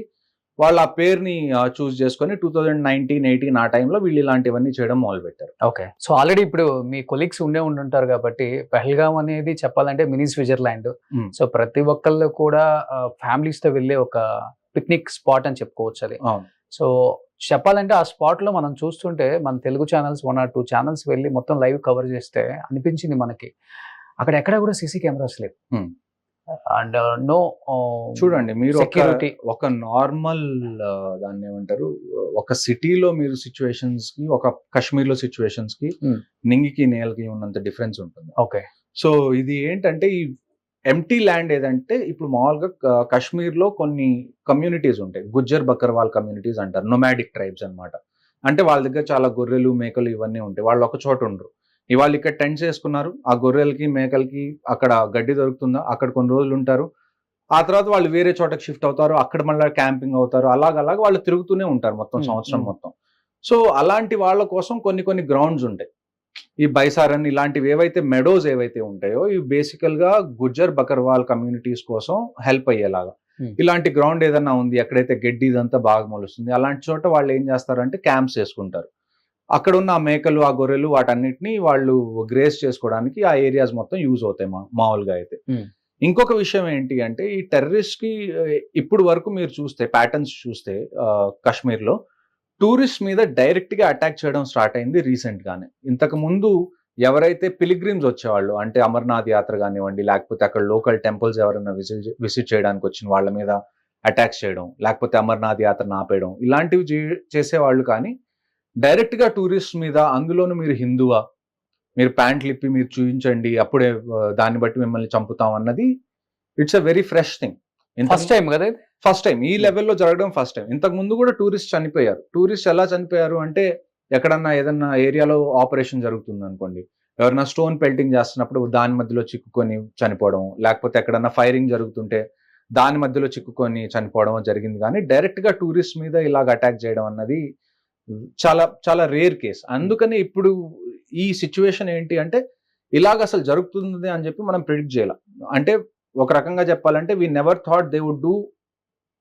వాళ్ళు ఆ పేరుని చూస్ చేసుకొని 2019-18 ఆ టైంలో వీళ్ళు ఇలాంటివన్నీ చేయడం మొదలు పెట్టారు. ఓకే. సో ఆల్రెడీ ఇప్పుడు మీ కొలీగ్స్ ఉండుంటారు కాబట్టి, పహల్గామ్ అనేది చెప్పాలంటే మినీ స్విట్జర్లాండ్. సో ప్రతి ఒక్కళ్ళు కూడా ఫ్యామిలీస్ తో వెళ్ళే ఒక పిక్నిక్ స్పాట్ అని చెప్పుకోవచ్చు అది. సో చెప్పాలంటే ఆ స్పాట్ లో మనం చూస్తుంటే, మన తెలుగు ఛానల్స్ 1 or 2 ఛానల్స్ వెళ్ళి మొత్తం లైవ్ కవర్ చేస్తే అనిపించింది మనకి, అక్కడ ఎక్కడ కూడా సీసీ కెమెరాస్ లేవు. అండ్ నో, చూడండి మీరు సెక్యూరిటీ. ఒక నార్మల్ దాన్ని ఏమంటారు, ఒక సిటీలో మీరు సిచ్యువేషన్స్ కి, ఒక కాశ్మీర్ లో సిచ్యువేషన్స్ కి నింగికి నేలకి ఉన్నంత డిఫరెన్స్ ఉంటుంది. ఓకే. సో ఇది ఏంటంటే, ఈ ఎంటీ ల్యాండ్ ఏదంటే, ఇప్పుడు మామూలుగా కాశ్మీర్ లో కొన్ని కమ్యూనిటీస్ ఉంటాయి, గుజ్జర్ బకర్వాల్ కమ్యూనిటీస్ అంటారు, నొమాడిక్ ట్రైబ్స్ అన్నమాట. అంటే వాళ్ళ దగ్గర చాలా గొర్రెలు మేకలు ఇవన్నీ ఉంటాయి, వాళ్ళు ఒక చోట ఉండరు. ఇవాళ ఇక్కడ టెంట్స్ వేసుకున్నారు, ఆ గొర్రెలకి మేకలకి అక్కడ గడ్డి దొరుకుతుందా, అక్కడ కొన్ని రోజులు ఉంటారు, ఆ తర్వాత వాళ్ళు వేరే చోటకి షిఫ్ట్ అవుతారు, అక్కడ మళ్ళీ క్యాంపింగ్ అవుతారు, అలాగ వాళ్ళు తిరుగుతూనే ఉంటారు మొత్తం సంవత్సరం మొత్తం. సో అలాంటి వాళ్ళ కోసం కొన్ని గ్రౌండ్స్ ఉంటాయి, ఈ బైసారన్ ఇలాంటివి ఏవైతే మెడోస్ ఏవైతే ఉంటాయో, ఇవి బేసికల్ గా గుజ్జర్ బకర్వాల్ కమ్యూనిటీస్ కోసం హెల్ప్ అయ్యేలాగా. ఇలాంటి గ్రౌండ్ ఏదన్నా ఉంది, ఎక్కడైతే గడ్డి ఇదంతా బాగా మొలుస్తుంది, అలాంటి చోట వాళ్ళు ఏం చేస్తారంటే క్యాంప్స్ వేసుకుంటారు. అక్కడ ఉన్న ఆ మేకలు, ఆ గొర్రెలు, వాటన్నిటిని వాళ్ళు గ్రేస్ చేసుకోవడానికి ఆ ఏరియాస్ మొత్తం యూజ్ అవుతాయి మామూలుగా అయితే. ఇంకొక విషయం ఏంటి అంటే, ఈ టెర్రరిస్ట్ కి ఇప్పుడు వరకు మీరు చూస్తే ప్యాటర్న్స్ చూస్తే కాశ్మీర్ లో టూరిస్ట్ మీద డైరెక్ట్ గా అటాక్ చేయడం స్టార్ట్ అయింది రీసెంట్ గానే. ఇంతకు ముందు ఎవరైతే పిలిగ్రిమ్స్ వచ్చేవాళ్ళు, అంటే అమర్నాథ్ యాత్ర కానివ్వండి, లేకపోతే అక్కడ లోకల్ టెంపుల్స్ ఎవరైనా విజిట్ చేయడానికి వచ్చిన వాళ్ళ మీద అటాక్స్ చేయడం, లేకపోతే అమర్నాథ్ యాత్రను ఆపేయడం, ఇలాంటివి చేసేవాళ్ళు. కానీ డైరెక్ట్ గా టూరిస్ట్ మీద, అందులోనూ మీరు హిందువా, మీరు ప్యాంట్లు ఇప్పి మీరు చూపించండి, అప్పుడే దాన్ని బట్టి మిమ్మల్ని చంపుతాం అన్నది it's a very fresh thing. First time కదా ఇది? ఫస్ట్ టైం ఈ లెవెల్లో జరగడం ఫస్ట్ టైం. ఇంతకు ముందు కూడా టూరిస్ట్ చనిపోయారు. టూరిస్ట్ ఎలా చనిపోయారు అంటే, ఎక్కడన్నా ఏదన్నా ఏరియాలో ఆపరేషన్ జరుగుతుంది అనుకోండి, ఎవరైనా స్టోన్ పెల్టింగ్ చేస్తున్నప్పుడు దాని మధ్యలో చిక్కుకొని చనిపోవడం, లేకపోతే ఎక్కడన్నా ఫైరింగ్ జరుగుతుంటే దాని మధ్యలో చిక్కుకొని చనిపోవడం జరిగింది. కానీ డైరెక్ట్ గా టూరిస్ట్ మీద ఇలాగ అటాక్ చేయడం అన్నది చాలా చాలా రేర్ కేస్. అందుకని ఇప్పుడు ఈ సిచ్యువేషన్ ఏంటి అంటే, ఇలాగ అసలు జరుగుతుంది అని చెప్పి మనం ప్రిడిక్ట్ చేయాలి. అంటే ఒక రకంగా చెప్పాలంటే, we never thought they would do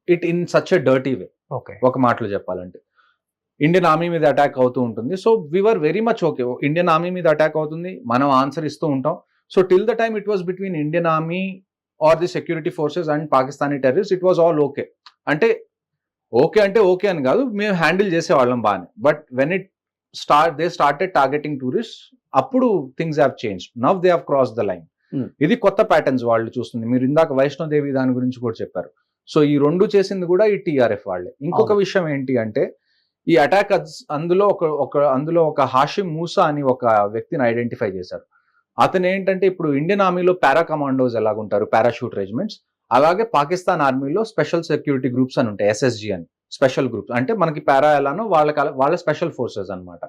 it in such a dirty way. Okay, ఒక మాటలో చెప్పాలంటే ఇండియన్ ఆర్మీ మీద అటాక్ అవుతూ ఉంటుంది. So we're very much okay, Indian army మీద అటాక్ అవుతుంది, మనం ఆన్సర్ ఇస్తూ ఉంటాం. So till the time it was between Indian army or the security forces and Pakistani terrorist, it was all okay. అంటే ఓకే అని కాదు, మేము హ్యాండిల్ చేసేవాళ్ళం బాగానే. But when they started targeting tourist, అప్పుడు things have change. Now they have cross the line. ఇది కొత్త ప్యాటర్న్స్ వాళ్ళు చూస్తుంది. మీరు ఇందాక వైష్ణోదేవి దాని గురించి కూడా చెప్పారు. సో ఈ రెండు చేసింది కూడా ఈ టీఆర్ఎఫ్ వాళ్ళే. ఇంకొక విషయం ఏంటి అంటే, ఈ అటాక్ అందులో ఒక హాషిమ్ మూసా అని ఒక వ్యక్తిని ఐడెంటిఫై చేశారు. అతను ఏంటంటే, ఇప్పుడు ఇండియన్ ఆర్మీలో పారా కమాండోస్ ఎలాగుంటారు, పారాషూట్ రెజిమెంట్స్, అలాగే పాకిస్తాన్ ఆర్మీలో స్పెషల్ సెక్యూరిటీ గ్రూప్స్ అని ఉంటాయి, SSG అని, స్పెషల్ గ్రూప్స్. అంటే మనకి పారా ఎలానో వాళ్ళ స్పెషల్ ఫోర్సెస్ అన్నమాట.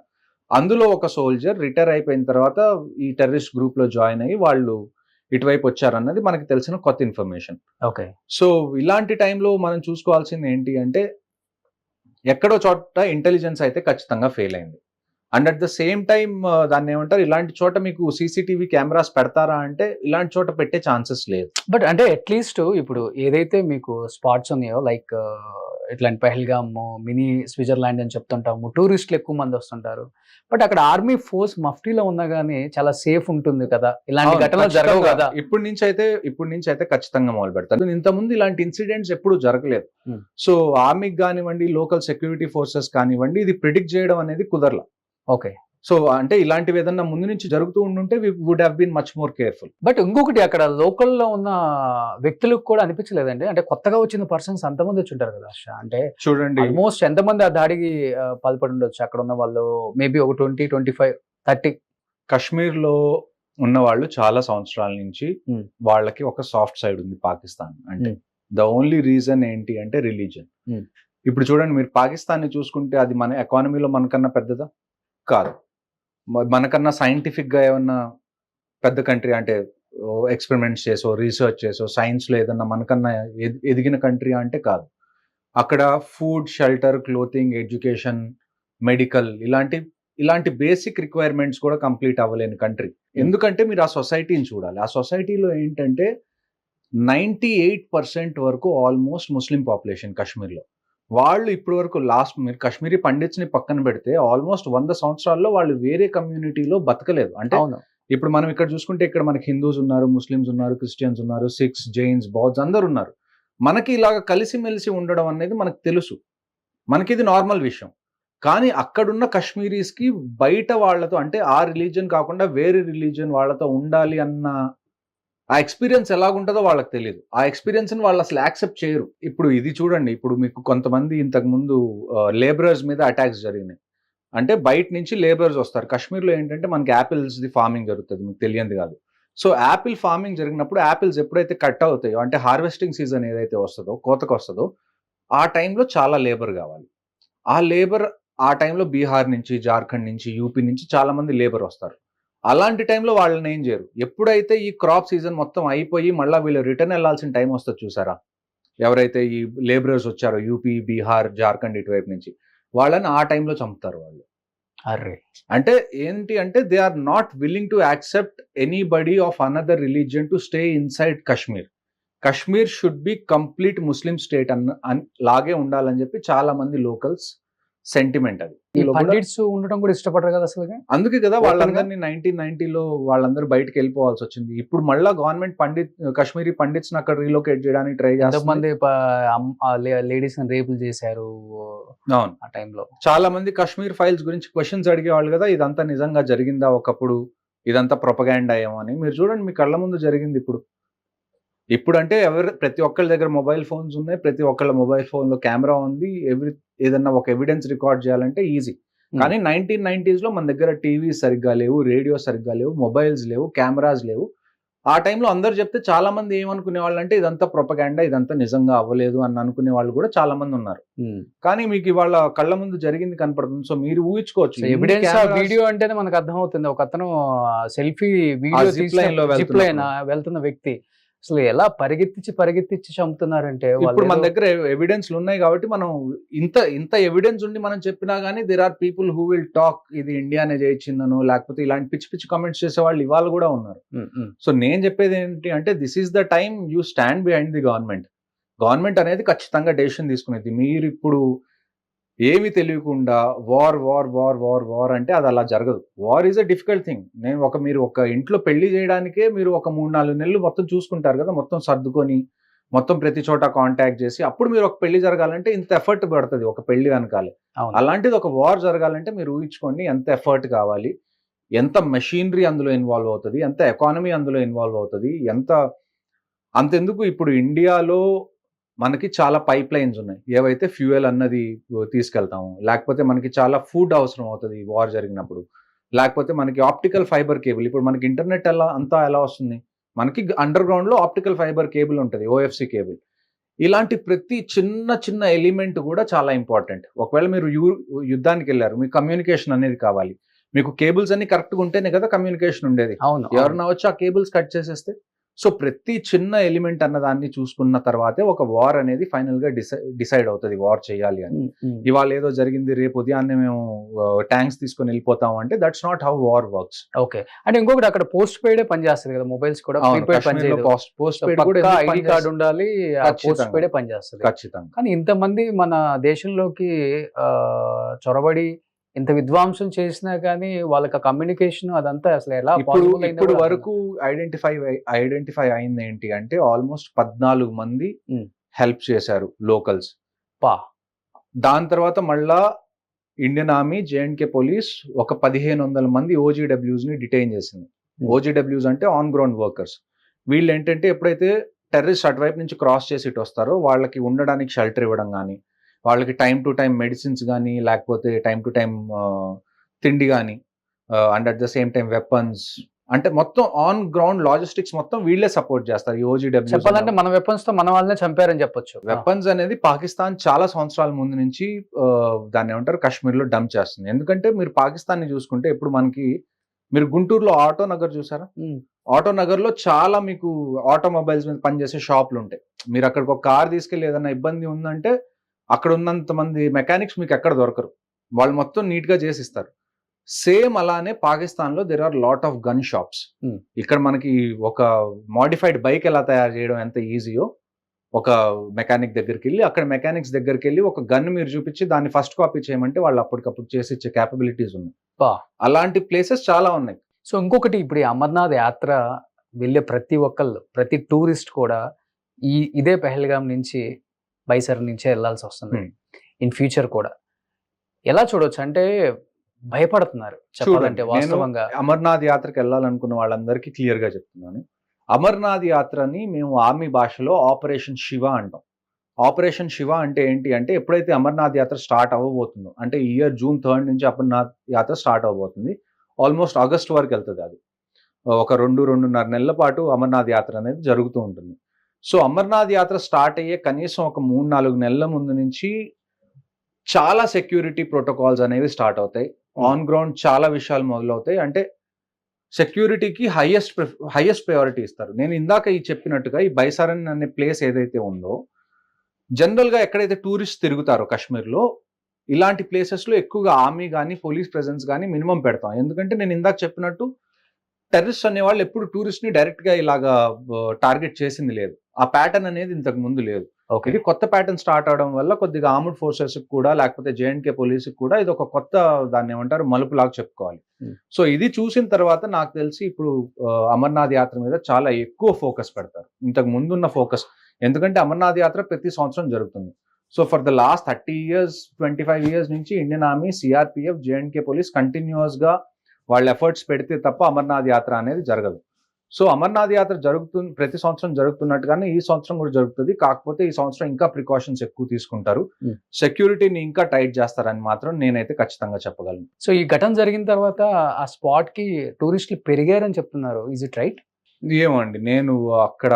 అందులో ఒక సోల్జర్ రిటైర్ అయిపోయిన తర్వాత ఈ టెర్రరిస్ట్ గ్రూప్ లో జాయిన్ అయ్యి వాళ్ళు ఇటువైపు వచ్చారన్నది మనకి తెలిసిన కొత్త ఇన్ఫర్మేషన్. ఓకే. సో ఇలాంటి టైంలో మనం చూసుకోవాల్సింది ఏంటి అంటే, ఎక్కడో చోట ఇంటెలిజెన్స్ అయితే ఖచ్చితంగా ఫెయిల్ అయింది. And at the same time దాన్ని ఏమంటారు, ఇలాంటి చోట మీకు CCTV కెమెరాస్ పెడతారా అంటే, ఇలాంటి చోట పెట్టే ఛాన్సెస్ లేదు. బట్ అంటే అట్లీస్ట్ ఇప్పుడు ఏదైతే మీకు స్పాట్స్ ఉన్నాయో, లైక్ ఇట్లాంటి పెహల్గామ్, మినీ స్విట్జర్లాండ్ అని చెప్తుంటాము, టూరిస్టులు ఎక్కువ మంది వస్తుంటారు. బట్ అక్కడ ఆర్మీ ఫోర్స్ మఫ్టీలో ఉన్నా గానీ చాలా సేఫ్ ఉంటుంది కదా, ఇలాంటి ఘటనలు జరగవు కదా. ఇప్పటి నుంచి అయితే ఖచ్చితంగా మొదలు పెడతారు. ఇంతకుముందు ఇలాంటి ఇన్సిడెంట్స్ ఎప్పుడు జరగలేదు. సో ఆర్మీకి కానివ్వండి, లోకల్ సెక్యూరిటీ ఫోర్సెస్ కానివ్వండి, ఇది ప్రిడిక్ట్ చేయడం అనేది కుదరలా. ఓకే. సో అంటే ఇలాంటివి ఏదన్నా ముందు నుంచి జరుగుతూ ఉండుంటే we would have been much more careful. But ఇంకొకటి, అక్కడ లోకల్లో ఉన్న వ్యక్తులకు కూడా అనిపించలేదండి, అంటే కొత్తగా వచ్చిన పర్సన్స్ అంతమంది వచ్చి ఉంటారు కదా హర్ష, అంటే చూడండి ఆల్మోస్ట్ ఎంతమంది ఆ దాడికి పాల్పడి ఉండొచ్చు అక్కడ ఉన్న వాళ్ళు? మేబీ ఒక 20, 25, 30. కశ్మీర్ లో ఉన్న వాళ్ళు చాలా సంవత్సరాల నుంచి వాళ్ళకి ఒక సాఫ్ట్ సైడ్ ఉంది పాకిస్తాన్ అంటే. ద ఓన్లీ రీజన్ ఏంటి అంటే రిలీజన్. ఇప్పుడు చూడండి, మీరు పాకిస్తాన్ ని చూసుకుంటే అది మన ఎకానమీలో మనకన్నా పెద్దదా? కాదు. మనకన్నా సైంటిఫిక్ గా ఏమన్నా పెద్ద కంట్రీ అంటే, ఎక్స్పెరిమెంట్స్ చేసో రీసెర్చ్ చేసో సైన్స్ లో ఏదన్నా మనకన్నా ఎదిగిన కంట్రీ అంటే కాదు. అక్కడ food, shelter, clothing, education, medical ఇలాంటి బేసిక్ రిక్వైర్మెంట్స్ కూడా కంప్లీట్ అవ్వలేని కంట్రీ. ఎందుకంటే మీరు ఆ సొసైటీని చూడాలి. ఆ సొసైటీలో ఏంటంటే 98% వరకు ఆల్మోస్ట్ ముస్లిం పాపులేషన్ కశ్మీర్లో. వాళ్ళు ఇప్పటి వరకు మీరు కాశ్మీరీ పండిట్స్ ని పక్కన పెడితే ఆల్మోస్ట్ 100 సంవత్సరాల్లో వాళ్ళు వేరే కమ్యూనిటీలో బతకలేదు. అంటే ఇప్పుడు మనం ఇక్కడ చూసుకుంటే, ఇక్కడ మనకి హిందూస్ ఉన్నారు, ముస్లిమ్స్ ఉన్నారు, క్రిస్టియన్స్ ఉన్నారు, సిఖ్స్, జైన్స్, బౌద్ధs అందరు ఉన్నారు. మనకి ఇలాగ కలిసిమెలిసి ఉండడం అనేది మనకు తెలుసు, మనకి ఇది నార్మల్ విషయం. కానీ అక్కడున్న కశ్మీరీస్ కి బయట వాళ్ళతో, అంటే ఆ రిలీజియన్ కాకుండా వేరే రిలీజియన్ వాళ్ళతో ఉండాలి అన్న ఆ ఎక్స్పీరియన్స్ ఎలాగుంటుందో వాళ్ళకి తెలియదు. ఆ ఎక్స్పీరియన్స్ ని వాళ్ళు అసలు యాక్సెప్ట్ చేయరు. ఇప్పుడు ఇది చూడండి, ఇప్పుడు మీకు కొంతమంది ఇంతకు ముందు లేబరర్స్ మీద అటాక్స్ జరిగినాయి. అంటే బయట నుంచి లేబరర్స్ వస్తారు. కశ్మీర్లో ఏంటంటే మనకి యాపిల్స్ ది ఫార్మింగ్ జరుగుతుంది, మీకు తెలియంది కాదు. సో యాపిల్ ఫార్మింగ్ జరిగినప్పుడు యాపిల్స్ ఎప్పుడైతే కట్ అవుతాయో, అంటే హార్వెస్టింగ్ సీజన్ ఏదైతే వస్తుందో, కోతకు వస్తుందో, ఆ టైంలో చాలా లేబర్ కావాలి. ఆ లేబర్ ఆ టైంలో బీహార్ నుంచి, జార్ఖండ్ నుంచి, యూపీ నుంచి చాలా మంది లేబర్ వస్తారు. అలాంటి టైంలో వాళ్ళని ఏం చేయరు. ఎప్పుడైతే ఈ క్రాప్ సీజన్ మొత్తం అయిపోయి మళ్ళీ వీళ్ళు రిటర్న్ వెళ్లాల్సిన టైం వస్తుంది చూసారా, ఎవరైతే ఈ లేబరర్స్ వచ్చారో యూపీ, బీహార్, జార్ఖండ్ ఇటువైపు నుంచి, వాళ్ళని ఆ టైంలో చంపుతారు వాళ్ళు. అరే, అంటే ఏంటి అంటే, they are not willing to accept anybody of another religion to stay inside Kashmir. Kashmir should be complete Muslim state లాగే ఉండాలని చెప్పి చాలా మంది లోకల్స్ సెంటిమెంట్ అది. ఈ వీళ్ళు కూడా- పండిట్స్ ఉండడం కూడా ఇష్టపడరు కదా అసలు. అందుకే కదా Open గా? వాళ్ళందరినీ 1990లో వాళ్ళందరూ బయటకు వెళ్ళిపోవాల్సి వచ్చింది. ఇప్పుడు మళ్ళా గవర్నమెంట్ కాశ్మీరీ పండిట్స్ అక్కడ రీలొకేట్ చేయడానికి ట్రై చేస్తుంది. ఎంతమంది లేడీస్ రేపులు చేశారు అవును, ఆ టైంలో. చాలా మంది కాశ్మీర్ ఫైల్స్ గురించి క్వశ్చన్స్ అడిగేవాళ్ళు కదా, ఇదంతా నిజంగా జరిగిందా ఒకప్పుడు, ఇదంతా ప్రొపగాండా ఏమో అని. మీరు చూడండి, మీ కళ్ళ ముందు జరిగింది ఇప్పుడు అంటే ప్రతి ఒక్కళ్ళ దగ్గర మొబైల్ ఫోన్స్ ఉన్నాయి, ప్రతి ఒక్కళ్ళ మొబైల్ ఫోన్ లో కెమెరా ఉంది, ఏదన్నా ఒక ఎవిడెన్స్ రికార్డ్ చేయాలంటే ఈజీ. కానీ 1990s లో మన దగ్గర టీవీ సరిగ్గా లేవు, రేడియో సరిగ్గా లేవు, మొబైల్స్ లేవు, కెమెరాస్ లేవు. ఆ టైంలో అందరు చెప్తే చాలా మంది ఏమనుకునే వాళ్ళు అంటే ఇదంతా ప్రొపగాండా, ఇదంతా నిజంగా అవ్వలేదు అని అనుకునే వాళ్ళు కూడా చాలా మంది ఉన్నారు. కానీ మీకు ఇవాళ కళ్ళ ముందు జరిగింది కనపడుతుంది. సో మీరు ఊహించుకోవచ్చు, ఎవిడెన్స్ వీడియో అంటేనే మనకు అర్థమవుతుంది. ఒక అతను సెల్ఫీ వీడియో zip line లో జిప్ లైన్ వెళ్తున్న వ్యక్తి అసలు ఎలా పరిగెత్తించి చంపుతున్నారంటే. ఇప్పుడు మన దగ్గర ఎవిడెన్స్లు ఉన్నాయి కాబట్టి మనం ఇంత ఎవిడెన్స్ ఉండి మనం చెప్పినా గానీ there are people who will talk ఇది ఇండియానే చేయించిందను, లేకపోతే ఇలాంటి పిచ్చి పిచ్చి కామెంట్స్ చేసే వాళ్ళు ఇవాళ కూడా ఉన్నారు. సో నేను చెప్పేది ఏంటి అంటే this is the time you stand behind the government అనేది ఖచ్చితంగా డెసిషన్ తీసుకునేది. మీరు ఇప్పుడు ఏమి తెలియకుండా వార్ అంటే అది అలా జరగదు. War is a difficult thing. మీరు ఒక ఇంట్లో పెళ్లి చేయడానికే మీరు ఒక 3-4 నెలలు మొత్తం చూసుకుంటారు కదా, మొత్తం సర్దుకొని మొత్తం ప్రతి చోట కాంటాక్ట్ చేసి అప్పుడు మీరు ఒక పెళ్లి జరగాలంటే ఇంత ఎఫర్ట్ పడుతుంది ఒక పెళ్లి వెనకాలే. అలాంటిది ఒక వార్ జరగాలంటే మీరు ఊహించుకోండి ఎంత ఎఫర్ట్ కావాలి, ఎంత మెషినరీ అందులో ఇన్వాల్వ్ అవుతుంది, ఎంత ఎకానమీ అందులో ఇన్వాల్వ్ అవుతుంది, అంతెందుకు ఇప్పుడు ఇండియాలో మనకి చాలా పైప్ లైన్స్ ఉన్నాయి, ఏవైతే ఫ్యూయల్ అన్నది తీసుకెళ్తాము, లేకపోతే మనకి చాలా ఫుడ్ అవసరం అవుతుంది వార్ జరిగినప్పుడు, లేకపోతే మనకి ఆప్టికల్ ఫైబర్ కేబుల్. ఇప్పుడు మనకి ఇంటర్నెట్ ఎలా వస్తుంది, మనకి అండర్ గ్రౌండ్ లో ఆప్టికల్ ఫైబర్ కేబుల్ ఉంటుంది, ఓఎఫ్సి కేబుల్. ఇలాంటి ప్రతి చిన్న ఎలిమెంట్ కూడా చాలా ఇంపార్టెంట్. ఒకవేళ మీరు యుద్ధానికి వెళ్ళారు, మీకు కమ్యూనికేషన్ అనేది కావాలి, మీకు కేబుల్స్ అన్ని కరెక్ట్గా ఉంటేనే కదా కమ్యూనికేషన్ ఉండేది. ఎవరన్నా వచ్చి ఆ కేబుల్స్ కట్ చేసేస్తే. సో ప్రతి చిన్న ఎలిమెంట్ అన్న దాన్ని చూసుకున్న తర్వాతే ఒక వార్ అనేది ఫైనల్ గా డిసైడ్ అవుతుంది వార్ చేయాలి అని. ఇవాళ ఏదో జరిగింది, రేపు ఉదయాన్నే మేము ట్యాంక్స్ తీసుకొని వెళ్ళిపోతాం అంటే that's not how war works. Okay, అంటే ఇంకొకటి అక్కడ పోస్ట్ పెయిడ్ పనిచేస్తుంది కదా, మొబైల్స్ కూడా పోస్ట్ పెయిడ్ కూడా ఐడి కార్డు ఉండాలి, పోస్ట్ పెయిడ్ పనిచేస్తుంది ఖచ్చితంగా. కానీ ఇంతమంది మన దేశంలోకి చొరబడి ఇంత విధ్వంసం చేసినా కానీ వాళ్ళకి కమ్యూనికేషన్ అదంతా అసలు ఎలా ఇప్పుడు వరకు ఐడెంటిఫై అయింది ఏంటి అంటే ఆల్మోస్ట్ 14 మంది హెల్ప్ చేశారు లోకల్స్. దాని తర్వాత మళ్ళా ఇండియన్ ఆర్మీ, జేఎండ్కే పోలీస్ ఒక 1500 మంది OGWs ని డిటైన్ చేసింది. OGWs అంటే ఆన్ గ్రౌండ్ వర్కర్స్. వీళ్ళు ఏంటంటే ఎప్పుడైతే టెర్రరిస్ట్ అటువైపు నుంచి క్రాస్ చేసి ఇటు వస్తారో వాళ్ళకి ఉండడానికి షెల్టర్ ఇవ్వడం కానీ, వాళ్ళకి టైం టు టైం మెడిసిన్స్ కానీ, లేకపోతే టైం టు టైం తిండి కానీ, and at the same time weapons, అంటే మొత్తం ఆన్ గ్రౌండ్ లాజిస్టిక్స్ మొత్తం వీళ్ళే సపోర్ట్ చేస్తారు. ఈ OGWs చెప్పాలంటే మన వెపన్స్ తో మన వాళ్ళనే చంపారని చెప్పొచ్చు. వెపన్స్ అనేది పాకిస్తాన్ చాలా సంవత్సరాల ముందు నుంచి దాన్ని ఏమంటారు కాశ్మీర్ లో డంప్ చేస్తుంది. ఎందుకంటే మీరు పాకిస్తాన్ ని చూసుకుంటే ఇప్పుడు మీరు గుంటూరులో ఆటో నగర్ చూసారా? ఆటో నగర్ లో చాలా మీకు ఆటోమొబైల్స్ మీద పనిచేసే షాపులు ఉంటాయి. మీరు అక్కడికి ఒక కార్ తీసుకెళ్లి ఏదైనా ఇబ్బంది ఉందంటే అక్కడ ఉన్నంత మంది మెకానిక్స్ మీకు ఎక్కడ దొరకరు, వాళ్ళు మొత్తం నీట్ గా చేసిస్తారు. సేమ్ అలానే పాకిస్తాన్ లో there are lot of gun shops. ఇక్కడ మనకి ఒక మోడిఫైడ్ బైక్ ఎలా తయారు చేయడం ఎంత ఈజీయో, ఒక మెకానిక్ దగ్గరికి వెళ్ళి అక్కడ మెకానిక్స్ దగ్గరికి వెళ్ళి ఒక గన్ మీరు చూపించి దాన్ని ఫస్ట్ కాపీ చేయమంటే వాళ్ళు అప్పటికప్పుడు చేసి ఇచ్చే క్యాపబిలిటీస్ ఉన్నాయి. అలాంటి ప్లేసెస్ చాలా ఉన్నాయి. సో ఇంకొకటి, ఇప్పుడు ఈ అమర్నాథ్ యాత్ర వెళ్ళే ప్రతి టూరిస్ట్ కూడా ఇదే పెహల్గాం నుంచి బైసర్ నుంచే వెళ్లాల్సి వస్తుంది ఇన్ ఫ్యూచర్ కూడా. ఎలా చూడొచ్చు అంటే భయపడుతున్నారు చెప్పాలంటే వాస్తవంగా. అమర్నాథ్ యాత్రకి వెళ్ళాలనుకున్న వాళ్ళందరికీ క్లియర్ గా చెప్తున్నాను, అమర్నాథ్ యాత్రని మేము ఆర్మీ భాషలో ఆపరేషన్ శివ అంటాం. ఆపరేషన్ శివ అంటే ఏంటి అంటే ఎప్పుడైతే అమర్నాథ్ యాత్ర స్టార్ట్ అవ్వబోతుందో, అంటే ఈ ఇయర్ June 3 నుంచి అమర్నాథ్ యాత్ర స్టార్ట్ అవ్వబోతుంది, ఆల్మోస్ట్ ఆగస్ట్ వరకు వెళ్తుంది. అది ఒక 2-2.5 నెలల పాటు అమర్నాథ్ యాత్ర అనేది జరుగుతూ ఉంటుంది. సో అమర్నాథ్ యాత్ర స్టార్ట్ అయ్యే కనీసం ఒక 3-4 నెలల ముందు నుంచి చాలా సెక్యూరిటీ ప్రోటోకాల్స్ అనేవి స్టార్ట్ అవుతాయి. ఆన్ గ్రౌండ్ చాలా విషయాలు మొదలవుతాయి. అంటే సెక్యూరిటీకి హైయెస్ట్ ప్రయారిటీ ఇస్తారు. నేను ఇందాక చెప్పినట్టుగా ఈ బైసారన్ అనే ప్లేస్ ఏదైతే ఉందో, జనరల్ గా ఎక్కడైతే టూరిస్ట్ తిరుగుతారో కాశ్మీర్లో, ఇలాంటి ప్లేసెస్ లో ఎక్కువగా ఆర్మీ కానీ పోలీస్ ప్రెజెన్స్ కానీ మినిమం పెడతాం. ఎందుకంటే నేను ఇందాక చెప్పినట్టు టెర్రరిస్ట్ అనేవాళ్ళు ఎప్పుడు టూరిస్ట్ ని డైరెక్ట్ గా ఇలాగా టార్గెట్ చేసింది లేదు. ఆ ప్యాటర్న్ అనేది ఇంతకు ముందు లేదు. ఓకే. ఇది కొత్త ప్యాటర్న్ స్టార్ట్ అవడం వల్ల కొద్దిగా ఆర్మ్డ్ ఫోర్సెస్ కూడా లేకపోతే జేఎండ్కే పోలీస్ కూడా ఇది ఒక కొత్త దాన్ని ఏమంటారు మలుపులాగా చెప్పుకోవాలి. సో ఇది చూసిన తర్వాత నాకు తెలిసి ఇప్పుడు అమర్నాథ్ యాత్ర మీద చాలా ఎక్కువ ఫోకస్ పెడతారు ఇంతకు ముందున్న ఫోకస్. ఎందుకంటే అమర్నాథ్ యాత్ర ప్రతి సంవత్సరం జరుగుతుంది. So for the last 30 years 25 years నుంచి Indian army, CRPF, జేఎండ్కే police continuous గా వాళ్ళ ఎఫర్ట్స్ పెడితే తప్ప అమర్నాథ్ యాత్ర అనేది జరగదు. సో అమర్నాథ్ యాత్ర జరుగుతుంది, ప్రతి సంవత్సరం జరుగుతున్నట్టుగానే ఈ సంవత్సరం కూడా జరుగుతుంది. కాకపోతే ఈ సంవత్సరం ఇంకా ప్రికాషన్స్ ఎక్కువ తీసుకుంటారు, సెక్యూరిటీని ఇంకా టైట్ చేస్తారని మాత్రం నేనైతే ఖచ్చితంగా చెప్పగలను. సో ఈ ఘటన జరిగిన తర్వాత ఆ స్పాట్ కి టూరిస్టులు పెరిగారని చెప్తున్నారు. Is it right? ఏమండి, నేను అక్కడ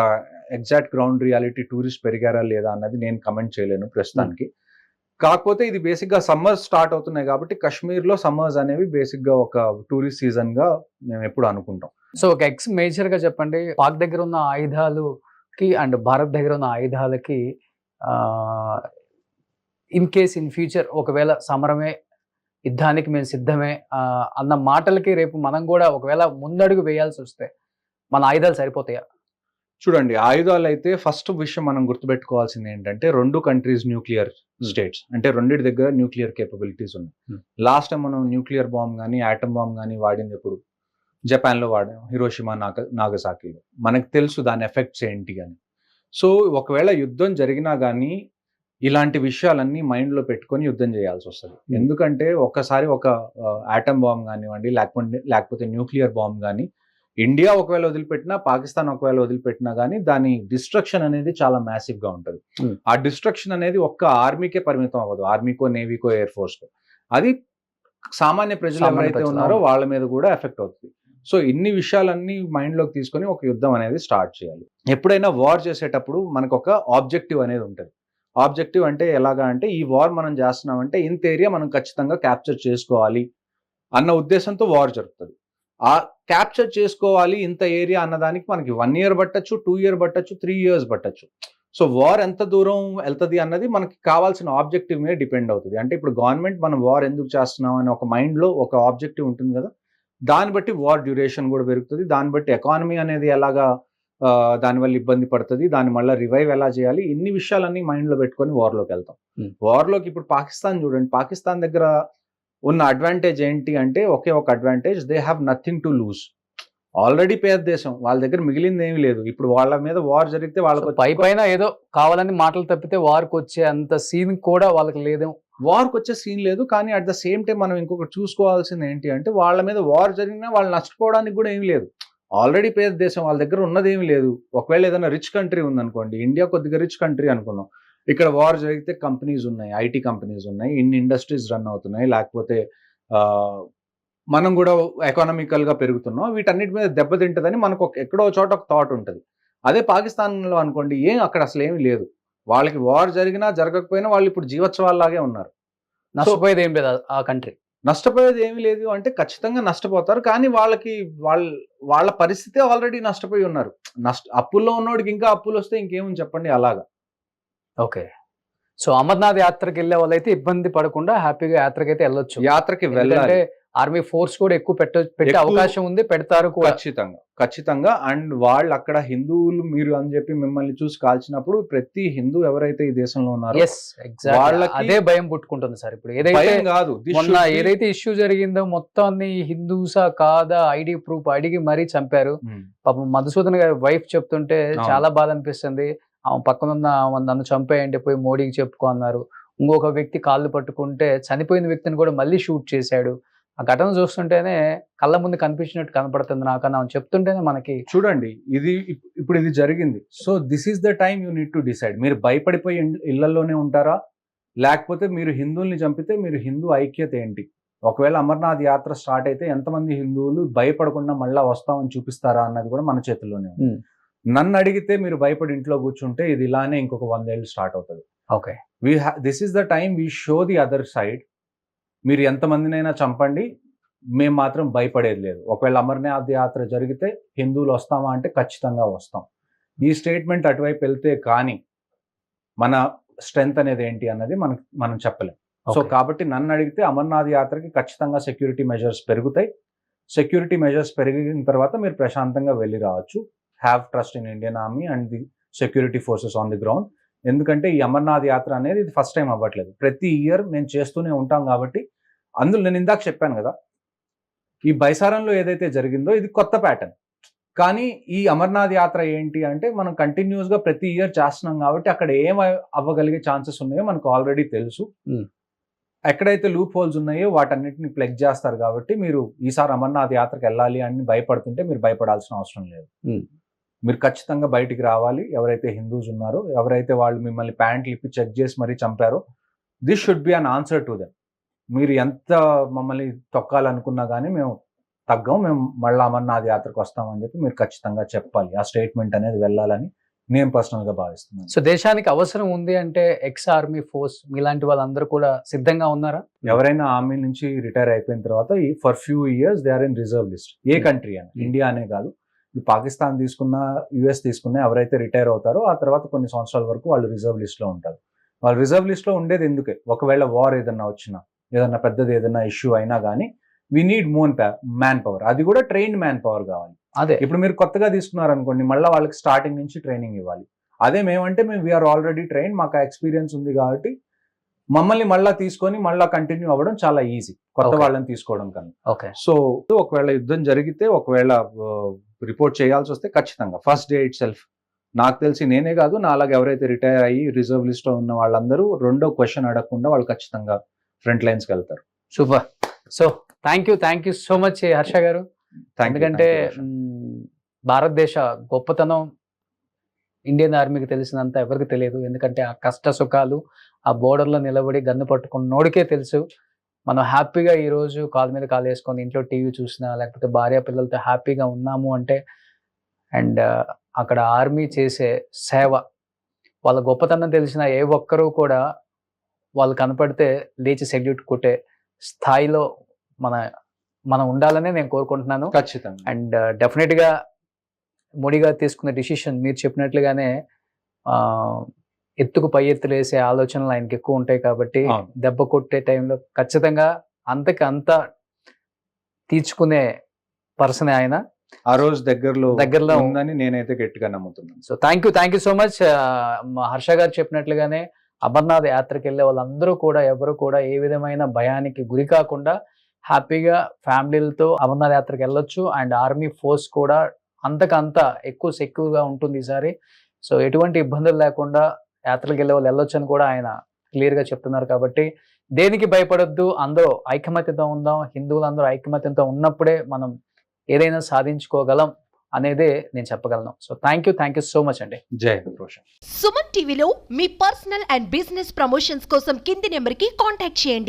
ఎగ్జాక్ట్ గ్రౌండ్ రియాలిటీ టూరిస్ట్ పెరిగారా లేదా అన్నది నేను కమెంట్ చేయలేను ప్రస్తుతానికి. కాకపోతే ఇది బేసిక్ గా సమ్మర్స్ స్టార్ట్ అవుతున్నాయి కాబట్టి కాశ్మీర్ లో సమ్మర్స్ అనేవి బేసిక్ గా ఒక టూరిస్ట్ సీజన్ గా మేము ఎప్పుడు అనుకుంటాం. సో ఒక ఎక్స్ మేజర్ గా చెప్పండి, పాక్ దగ్గర ఉన్న ఆయుధాలకి అండ్ భారత్ దగ్గర ఉన్న ఆయుధాలకి ఇన్ కేస్ ఇన్ ఫ్యూచర్ ఒకవేళ సమరమే, యుద్ధానికి మేము సిద్ధమే అన్న మాటలకి రేపు మనం కూడా ఒకవేళ ముందడుగు వేయాల్సి వస్తే మన ఆయుధాలు సరిపోతాయా? చూడండి, ఆయుధాలు అయితే ఫస్ట్ విషయం మనం గుర్తుపెట్టుకోవాల్సింది ఏంటంటే 2 కంట్రీస్ న్యూక్లియర్ స్టేట్స్, అంటే రెండింటి దగ్గర న్యూక్లియర్ కేపబిలిటీస్ ఉన్నాయి. లాస్ట్ టైం మనం న్యూక్లియర్ బాంబ్ కానీ ఆటమ్ బాంబ్ కానీ వాడింది ఎప్పుడు? జపాన్ లో వాడాం, హిరోషిమా నాగసాకిలో. మనకు తెలుసు దాని ఎఫెక్ట్స్ ఏంటి అని. సో ఒకవేళ యుద్ధం జరిగినా కానీ ఇలాంటి విషయాలన్నీ మైండ్ లో పెట్టుకొని యుద్ధం చేయాల్సి వస్తుంది. ఎందుకంటే ఒకసారి ఒక ఆటమ్ బాంబ్ కానివ్వండి లేకపోతే న్యూక్లియర్ బాంబ్ కానీ ఇండియా ఒకవేళ వదిలిపెట్టినా, పాకిస్తాన్ ఒకవేళ వదిలిపెట్టినా కానీ దాని డిస్ట్రక్షన్ అనేది చాలా మ్యాసివ్ గా ఉంటుంది. ఆ డిస్ట్రక్షన్ అనేది ఒక్క ఆర్మీకే పరిమితం అవ్వదు, ఆర్మీకో, నేవీకో, ఎయిర్ ఫోర్స్ కో. అది సామాన్య ప్రజలు ఎవరైతే ఉన్నారో వాళ్ళ మీద కూడా ఎఫెక్ట్ అవుతుంది. సో ఇన్ని విషయాలన్నీ మైండ్ లోకి తీసుకొని ఒక యుద్ధం అనేది స్టార్ట్ చేయాలి. ఎప్పుడైనా వార్ చేసేటప్పుడు మనకు ఒక ఆబ్జెక్టివ్ అనేది ఉంటుంది. ఆబ్జెక్టివ్ అంటే ఎలాగా అంటే, ఈ వార్ మనం చేస్తున్నామంటే ఇంత ఏరియా మనం ఖచ్చితంగా క్యాప్చర్ చేసుకోవాలి అన్న ఉద్దేశంతో వార్ జరుగుతుంది. ఆ క్యాప్చర్ చేసుకోవాలి ఇంత ఏరియా అన్నదానికి మనకి 1 year పట్టచ్చు, 2 years పట్టచ్చు, 3 years పట్టచ్చు. సో వార్ ఎంత దూరం వెళ్తుంది అన్నది మనకి కావాల్సిన ఆబ్జెక్టివ్ మీద డిపెండ్ అవుతుంది. అంటే ఇప్పుడు గవర్నమెంట్ మనం వార్ ఎందుకు చేస్తున్నాం అని ఒక మైండ్ లో ఒక ఆబ్జెక్టివ్ ఉంటుంది కదా, దాన్ని బట్టి వార్ డ్యూరేషన్ కూడా పెరుగుతుంది. దాన్ని బట్టి ఎకానమీ అనేది ఎలాగా దానివల్ల ఇబ్బంది పడుతుంది, దాని మళ్ళీ రివైవ్ ఎలా చేయాలి, ఇన్ని విషయాలన్నీ మైండ్ లో పెట్టుకొని వార్లోకి వెళ్తాం. వార్లోకి ఇప్పుడు పాకిస్తాన్ చూడండి, పాకిస్తాన్ దగ్గర ఉన్న అడ్వాంటేజ్ ఏంటి అంటే ఒకే ఒక advantage, they have nothing to lose. Already పేద దేశం, వాళ్ళ దగ్గర మిగిలింది ఏమీ లేదు. ఇప్పుడు వాళ్ళ మీద వార్ జరిగితే వాళ్ళకి పైన ఏదో కావాలని మాటలు తప్పితే వార్కి వచ్చే అంత సీన్ కూడా వాళ్ళకి లేదేమో. వార్కి వచ్చే సీన్ లేదు, కానీ అట్ ద సేమ్ టైం మనం ఇంకొకటి చూసుకోవాల్సింది ఏంటి అంటే, వాళ్ళ మీద వార్ జరిగినా వాళ్ళు నష్టపోవడానికి కూడా ఏమీ లేదు. ఆల్రెడీ పేద దేశం, వాళ్ళ దగ్గర ఉన్నది ఏమీ లేదు. ఒకవేళ ఏదైనా రిచ్ కంట్రీ ఉందనుకోండి, ఇండియా కొద్దిగా రిచ్ కంట్రీ అనుకున్నాం, ఇక్కడ వార్ జరిగితే కంపెనీస్ ఉన్నాయి, ఐటీ కంపెనీస్ ఉన్నాయి, ఇన్ని ఇండస్ట్రీస్ రన్ అవుతున్నాయి, లేకపోతే మనం కూడా ఎకానమికల్ గా పెరుగుతున్నాం, వీటన్నిటి మీద దెబ్బతింటదని మనకు ఎక్కడో చోట ఒక థాట్ ఉంటుంది. అదే పాకిస్తాన్లో అనుకోండి, అక్కడ అసలు ఏమీ లేదు. వాళ్ళకి వార్ జరిగినా జరగకపోయినా వాళ్ళు ఇప్పుడు జీవోత్సవాల్లాగే ఉన్నారు. నష్టపోయేది ఏం లేదు ఆ కంట్రీ. నష్టపోయేది ఏమీ లేదు అంటే ఖచ్చితంగా నష్టపోతారు, కానీ వాళ్ళకి వాళ్ళ పరిస్థితి ఆల్రెడీ నష్టపోయి ఉన్నారు. అప్పుల్లో ఉన్నోడికి ఇంకా అప్పులు వస్తే ఇంకేమని చెప్పండి అలాగా. ఓకే. సో అమర్నాథ్ యాత్రకి వెళ్ళే వాళ్ళైతే ఇబ్బంది పడకుండా హ్యాపీగా యాత్రకి అయితే వెళ్ళొచ్చు. యాత్రకి వెళ్ళాలి. ఆర్మీ ఫోర్స్ కూడా ఎక్కువ పెట్టే అవకాశం ఉంది, పెడతారు కూడా ఖచ్చితంగా. అండ్ వాళ్ళు అక్కడ హిందువులు మీరు అని చెప్పి మిమ్మల్ని చూసి కాల్చినప్పుడు ప్రతి హిందూ ఎవరైతే ఈ దేశంలో ఉన్నారో వాళ్ళకి అదే భయం పుట్టుకుంటుంది సార్. ఇప్పుడు ఏదైతే కాదు, మొన్న ఏదైతే ఇష్యూ జరిగిందో మొత్తాన్ని హిందూసా కాదా ఐడి ప్రూఫ్ అడిగి మరీ చంపారు. పాపం మధుసూదన్ గారి వైఫ్ చెప్తుంటే చాలా బాధ అనిపిస్తుంది. ఆమె పక్కనున్న నన్ను చంపేయండి, పోయి మోడీకి చెప్పుకో అన్నారు. ఇంకొక వ్యక్తి కాళ్ళు పట్టుకుంటే చనిపోయిన వ్యక్తిని కూడా మళ్ళీ షూట్ చేశాడు. ఆ ఘటన చూస్తుంటేనే కళ్ళ ముందు కనిపించినట్టు కనపడుతుంది నాకన్నా చెప్తుంటేనే మనకి. చూడండి, ఇప్పుడు ఇది జరిగింది. So this is the time you need to decide. మీరు భయపడిపోయి ఇళ్లలోనే ఉంటారా, లేకపోతే మీరు హిందువుల్ని చంపితే మీరు హిందూ ఐక్యత ఏంటి? ఒకవేళ అమర్నాథ్ యాత్ర స్టార్ట్ అయితే ఎంతమంది హిందువులు భయపడకుండా మళ్ళా వస్తామని చూపిస్తారా అన్నది కూడా మన చేతుల్లోనే ఉంది. నన్ను అడిగితే మీరు భయపడి ఇంట్లో కూర్చుంటే ఇది ఇలానే ఇంకొక 100 ఏళ్ళు స్టార్ట్ అవుతుంది. Okay, this is the time we show the other side. మీరు ఎంతమందినైనా చంపండి, మేము మాత్రం భయపడేది లేదు. ఒకవేళ అమర్నాథ్ యాత్ర జరిగితే హిందువులు వస్తామా అంటే ఖచ్చితంగా వస్తాం. ఈ స్టేట్మెంట్ అటువైపు వెళ్తే కానీ మన స్ట్రెంగ్త్ అనేది ఏంటి అన్నది మనం చెప్పలేం. సో కాబట్టి నన్ను అడిగితే అమర్నాథ్ యాత్రకి ఖచ్చితంగా సెక్యూరిటీ మెజర్స్ పెరుగుతాయి. సెక్యూరిటీ మెజర్స్ పెరిగిన తర్వాత మీరు ప్రశాంతంగా వెళ్ళి రావచ్చు. Have trust in Indian army and the security forces on the ground. ఎందుకంటే ఈ అమర్నాథ్ యాత్ర అనేది ఇది ఫస్ట్ టైం అవ్వట్లేదు, ప్రతి ఇయర్ మేము చేస్తూనే ఉంటాం కాబట్టి. అందులో నేను ఇందాక చెప్పాను కదా, ఈ బైసారంలో ఏదైతే జరిగిందో ఇది కొత్త ప్యాటర్న్. కానీ ఈ అమర్నాథ్ యాత్ర ఏంటి అంటే మనం కంటిన్యూస్ గా ప్రతి ఇయర్ చేస్తున్నాం కాబట్టి అక్కడ ఏం అవ్వగలిగే ఛాన్సెస్ ఉన్నాయో మనకు ఆల్రెడీ తెలుసు. ఎక్కడైతే లూప్ హోల్స్ ఉన్నాయో వాటన్నిటిని ప్లగ్ చేస్తారు కాబట్టి మీరు ఈసారి అమర్నాథ్ యాత్రకు వెళ్ళాలి అని భయపడుతుంటే మీరు భయపడాల్సిన అవసరం లేదు. మీరు ఖచ్చితంగా బయటికి రావాలి. ఎవరైతే హిందూస్ ఉన్నారో, ఎవరైతే వాళ్ళు మిమ్మల్ని ప్యాంట్లు ఇప్పి చెక్ చేసి మరీ చంపారో, this should be an answer to them. మీరు ఎంత మమ్మల్ని తొక్కాలనుకున్నా కానీ మేము తగ్గం, మేము మళ్ళీ అమర్నాథ్ యాత్రకు వస్తామని చెప్పి మీరు ఖచ్చితంగా చెప్పాలి. ఆ స్టేట్మెంట్ అనేది వెళ్ళాలని నేను పర్సనల్ గా భావిస్తున్నాను. సో దేశానికి అవసరం ఉంది అంటే ఎక్స్ ఆర్మీ ఫోర్స్ మీలాంటి వాళ్ళందరూ కూడా సిద్ధంగా ఉన్నారా? ఎవరైనా ఆర్మీ నుంచి రిటైర్ అయిపోయిన తర్వాత for few years they are in reserve list. ఏ కంట్రీ అని, ఇండియా అనే కాదు, పాకిస్తాన్ తీసుకున్నా, యుఎస్ తీసుకున్నా, ఎవరైతే రిటైర్ అవుతారో ఆ తర్వాత కొన్ని సంవత్సరాల వరకు వాళ్ళు రిజర్వ్ లిస్ట్ లో ఉంటారు. వాళ్ళు రిజర్వ్ లిస్ట్ లో ఉండేది ఎందుకే, ఒకవేళ వార్ ఏదన్నా వచ్చినా, ఏదన్నా పెద్దది ఏదన్నా ఇష్యూ అయినా కానీ we need more man power. అది కూడా ట్రైన్డ్ మ్యాన్ పవర్ కావాలి. అదే ఇప్పుడు మీరు కొత్తగా తీసుకున్నారనుకోండి, మళ్ళీ వాళ్ళకి స్టార్టింగ్ నుంచి ట్రైనింగ్ ఇవ్వాలి. అదే మేమంటే మేము వీఆర్ ఆల్రెడీ ట్రైన్, మాకు ఎక్స్పీరియన్స్ ఉంది కాబట్టి మమ్మల్ని మళ్ళీ తీసుకొని మళ్ళీ కంటిన్యూ అవ్వడం చాలా ఈజీ కొత్త వాళ్ళని తీసుకోవడం కన్నా. ఓకే. సో ఒకవేళ యుద్ధం జరిగితే, ఒకవేళ రిపోర్ట్ చేయాల్సి వస్తే ఖచ్చితంగా ఫస్ట్ డే ఇట్ సెల్ఫ్, నాకు తెలిసి నేనే కాదు, నా అలాగే ఎవరైతే రిటైర్ అయ్యి రిజర్వ్ లిస్ట్ లో ఉన్న వాళ్ళందరూ రెండో క్వశ్చన్ అడగకుండా వాళ్ళు ఖచ్చితంగా ఫ్రంట్ లైన్స్కి వెళ్తారు. Super. So thank you so much Harsha గారు. ఎందుకంటే భారతదేశ గొప్పతనం ఇండియన్ ఆర్మీకి తెలిసినంత ఎవరికి తెలియదు. ఎందుకంటే ఆ కష్ట సుఖాలు, ఆ బోర్డర్లో నిలబడి గన్ను పట్టుకున్నోడికే తెలుసు. మనం హ్యాపీగా ఈరోజు కాలు మీద కాలు వేసుకొని ఇంట్లో టీవీ చూసినా, లేకపోతే భార్య పిల్లలతో హ్యాపీగా ఉన్నాము అంటే, అండ్ అక్కడ ఆర్మీ చేసే సేవ, వాళ్ళ గొప్పతనం తెలిసిన ఏ ఒక్కరూ కూడా వాళ్ళు కనపడితే లేచి సెల్యూట్ కొట్టే స్థాయిలో మనం ఉండాలనే నేను కోరుకుంటున్నాను. ఖచ్చితంగా. అండ్ డెఫినెట్గా మోడీ గారు తీసుకున్న డిసిషన్ మీరు చెప్పినట్లుగానే ఎత్తుకు పై ఎత్తులు వేసే ఆలోచనలు ఆయనకి ఎక్కువ ఉంటాయి కాబట్టి దెబ్బ కొట్టే టైంలో ఖచ్చితంగా అంత తీర్చుకునే పర్సన్ ఆయన. ఆ రోజు దగ్గరలో ఉందని నేనైతే గట్టిగా నమ్ముతున్నాను. So thank you so much. Harsha గారు చెప్పినట్లుగానే అమర్నాథ్ యాత్రకి వెళ్ళే వాళ్ళందరూ కూడా ఎవరు కూడా ఏ విధమైన భయానికి గురి కాకుండా హ్యాపీగా ఫ్యామిలీలతో అమర్నాథ్ యాత్రకి వెళ్ళొచ్చు. అండ్ ఆర్మీ ఫోర్స్ కూడా అంతకంత ఎక్కువ సెక్యూర్గా ఉంటుంది ఈసారి. సో ఎటువంటి ఇబ్బందులు లేకుండా యాత్రలకు వెళ్ళే వాళ్ళు వెళ్ళొచ్చు అని కూడా ఆయన క్లియర్గా చెప్తున్నారు. కాబట్టి దేనికి భయపడొద్దు, అందరూ ఐకమత్యంతో ఉందాం. హిందువులందరూ ఐకమత్యంతో ఉన్నప్పుడే మనం ఏదైనా సాధించుకోగలం అనేదే నేను చెప్పగలను. So thank you so much అండి. జై రోషన్. సుమన్ టీవీలో మీ పర్సనల్ అండ్ బిజినెస్ ప్రమోషన్స్ కోసం కింది నెంబర్కి కాంటాక్ట్ చేయండి.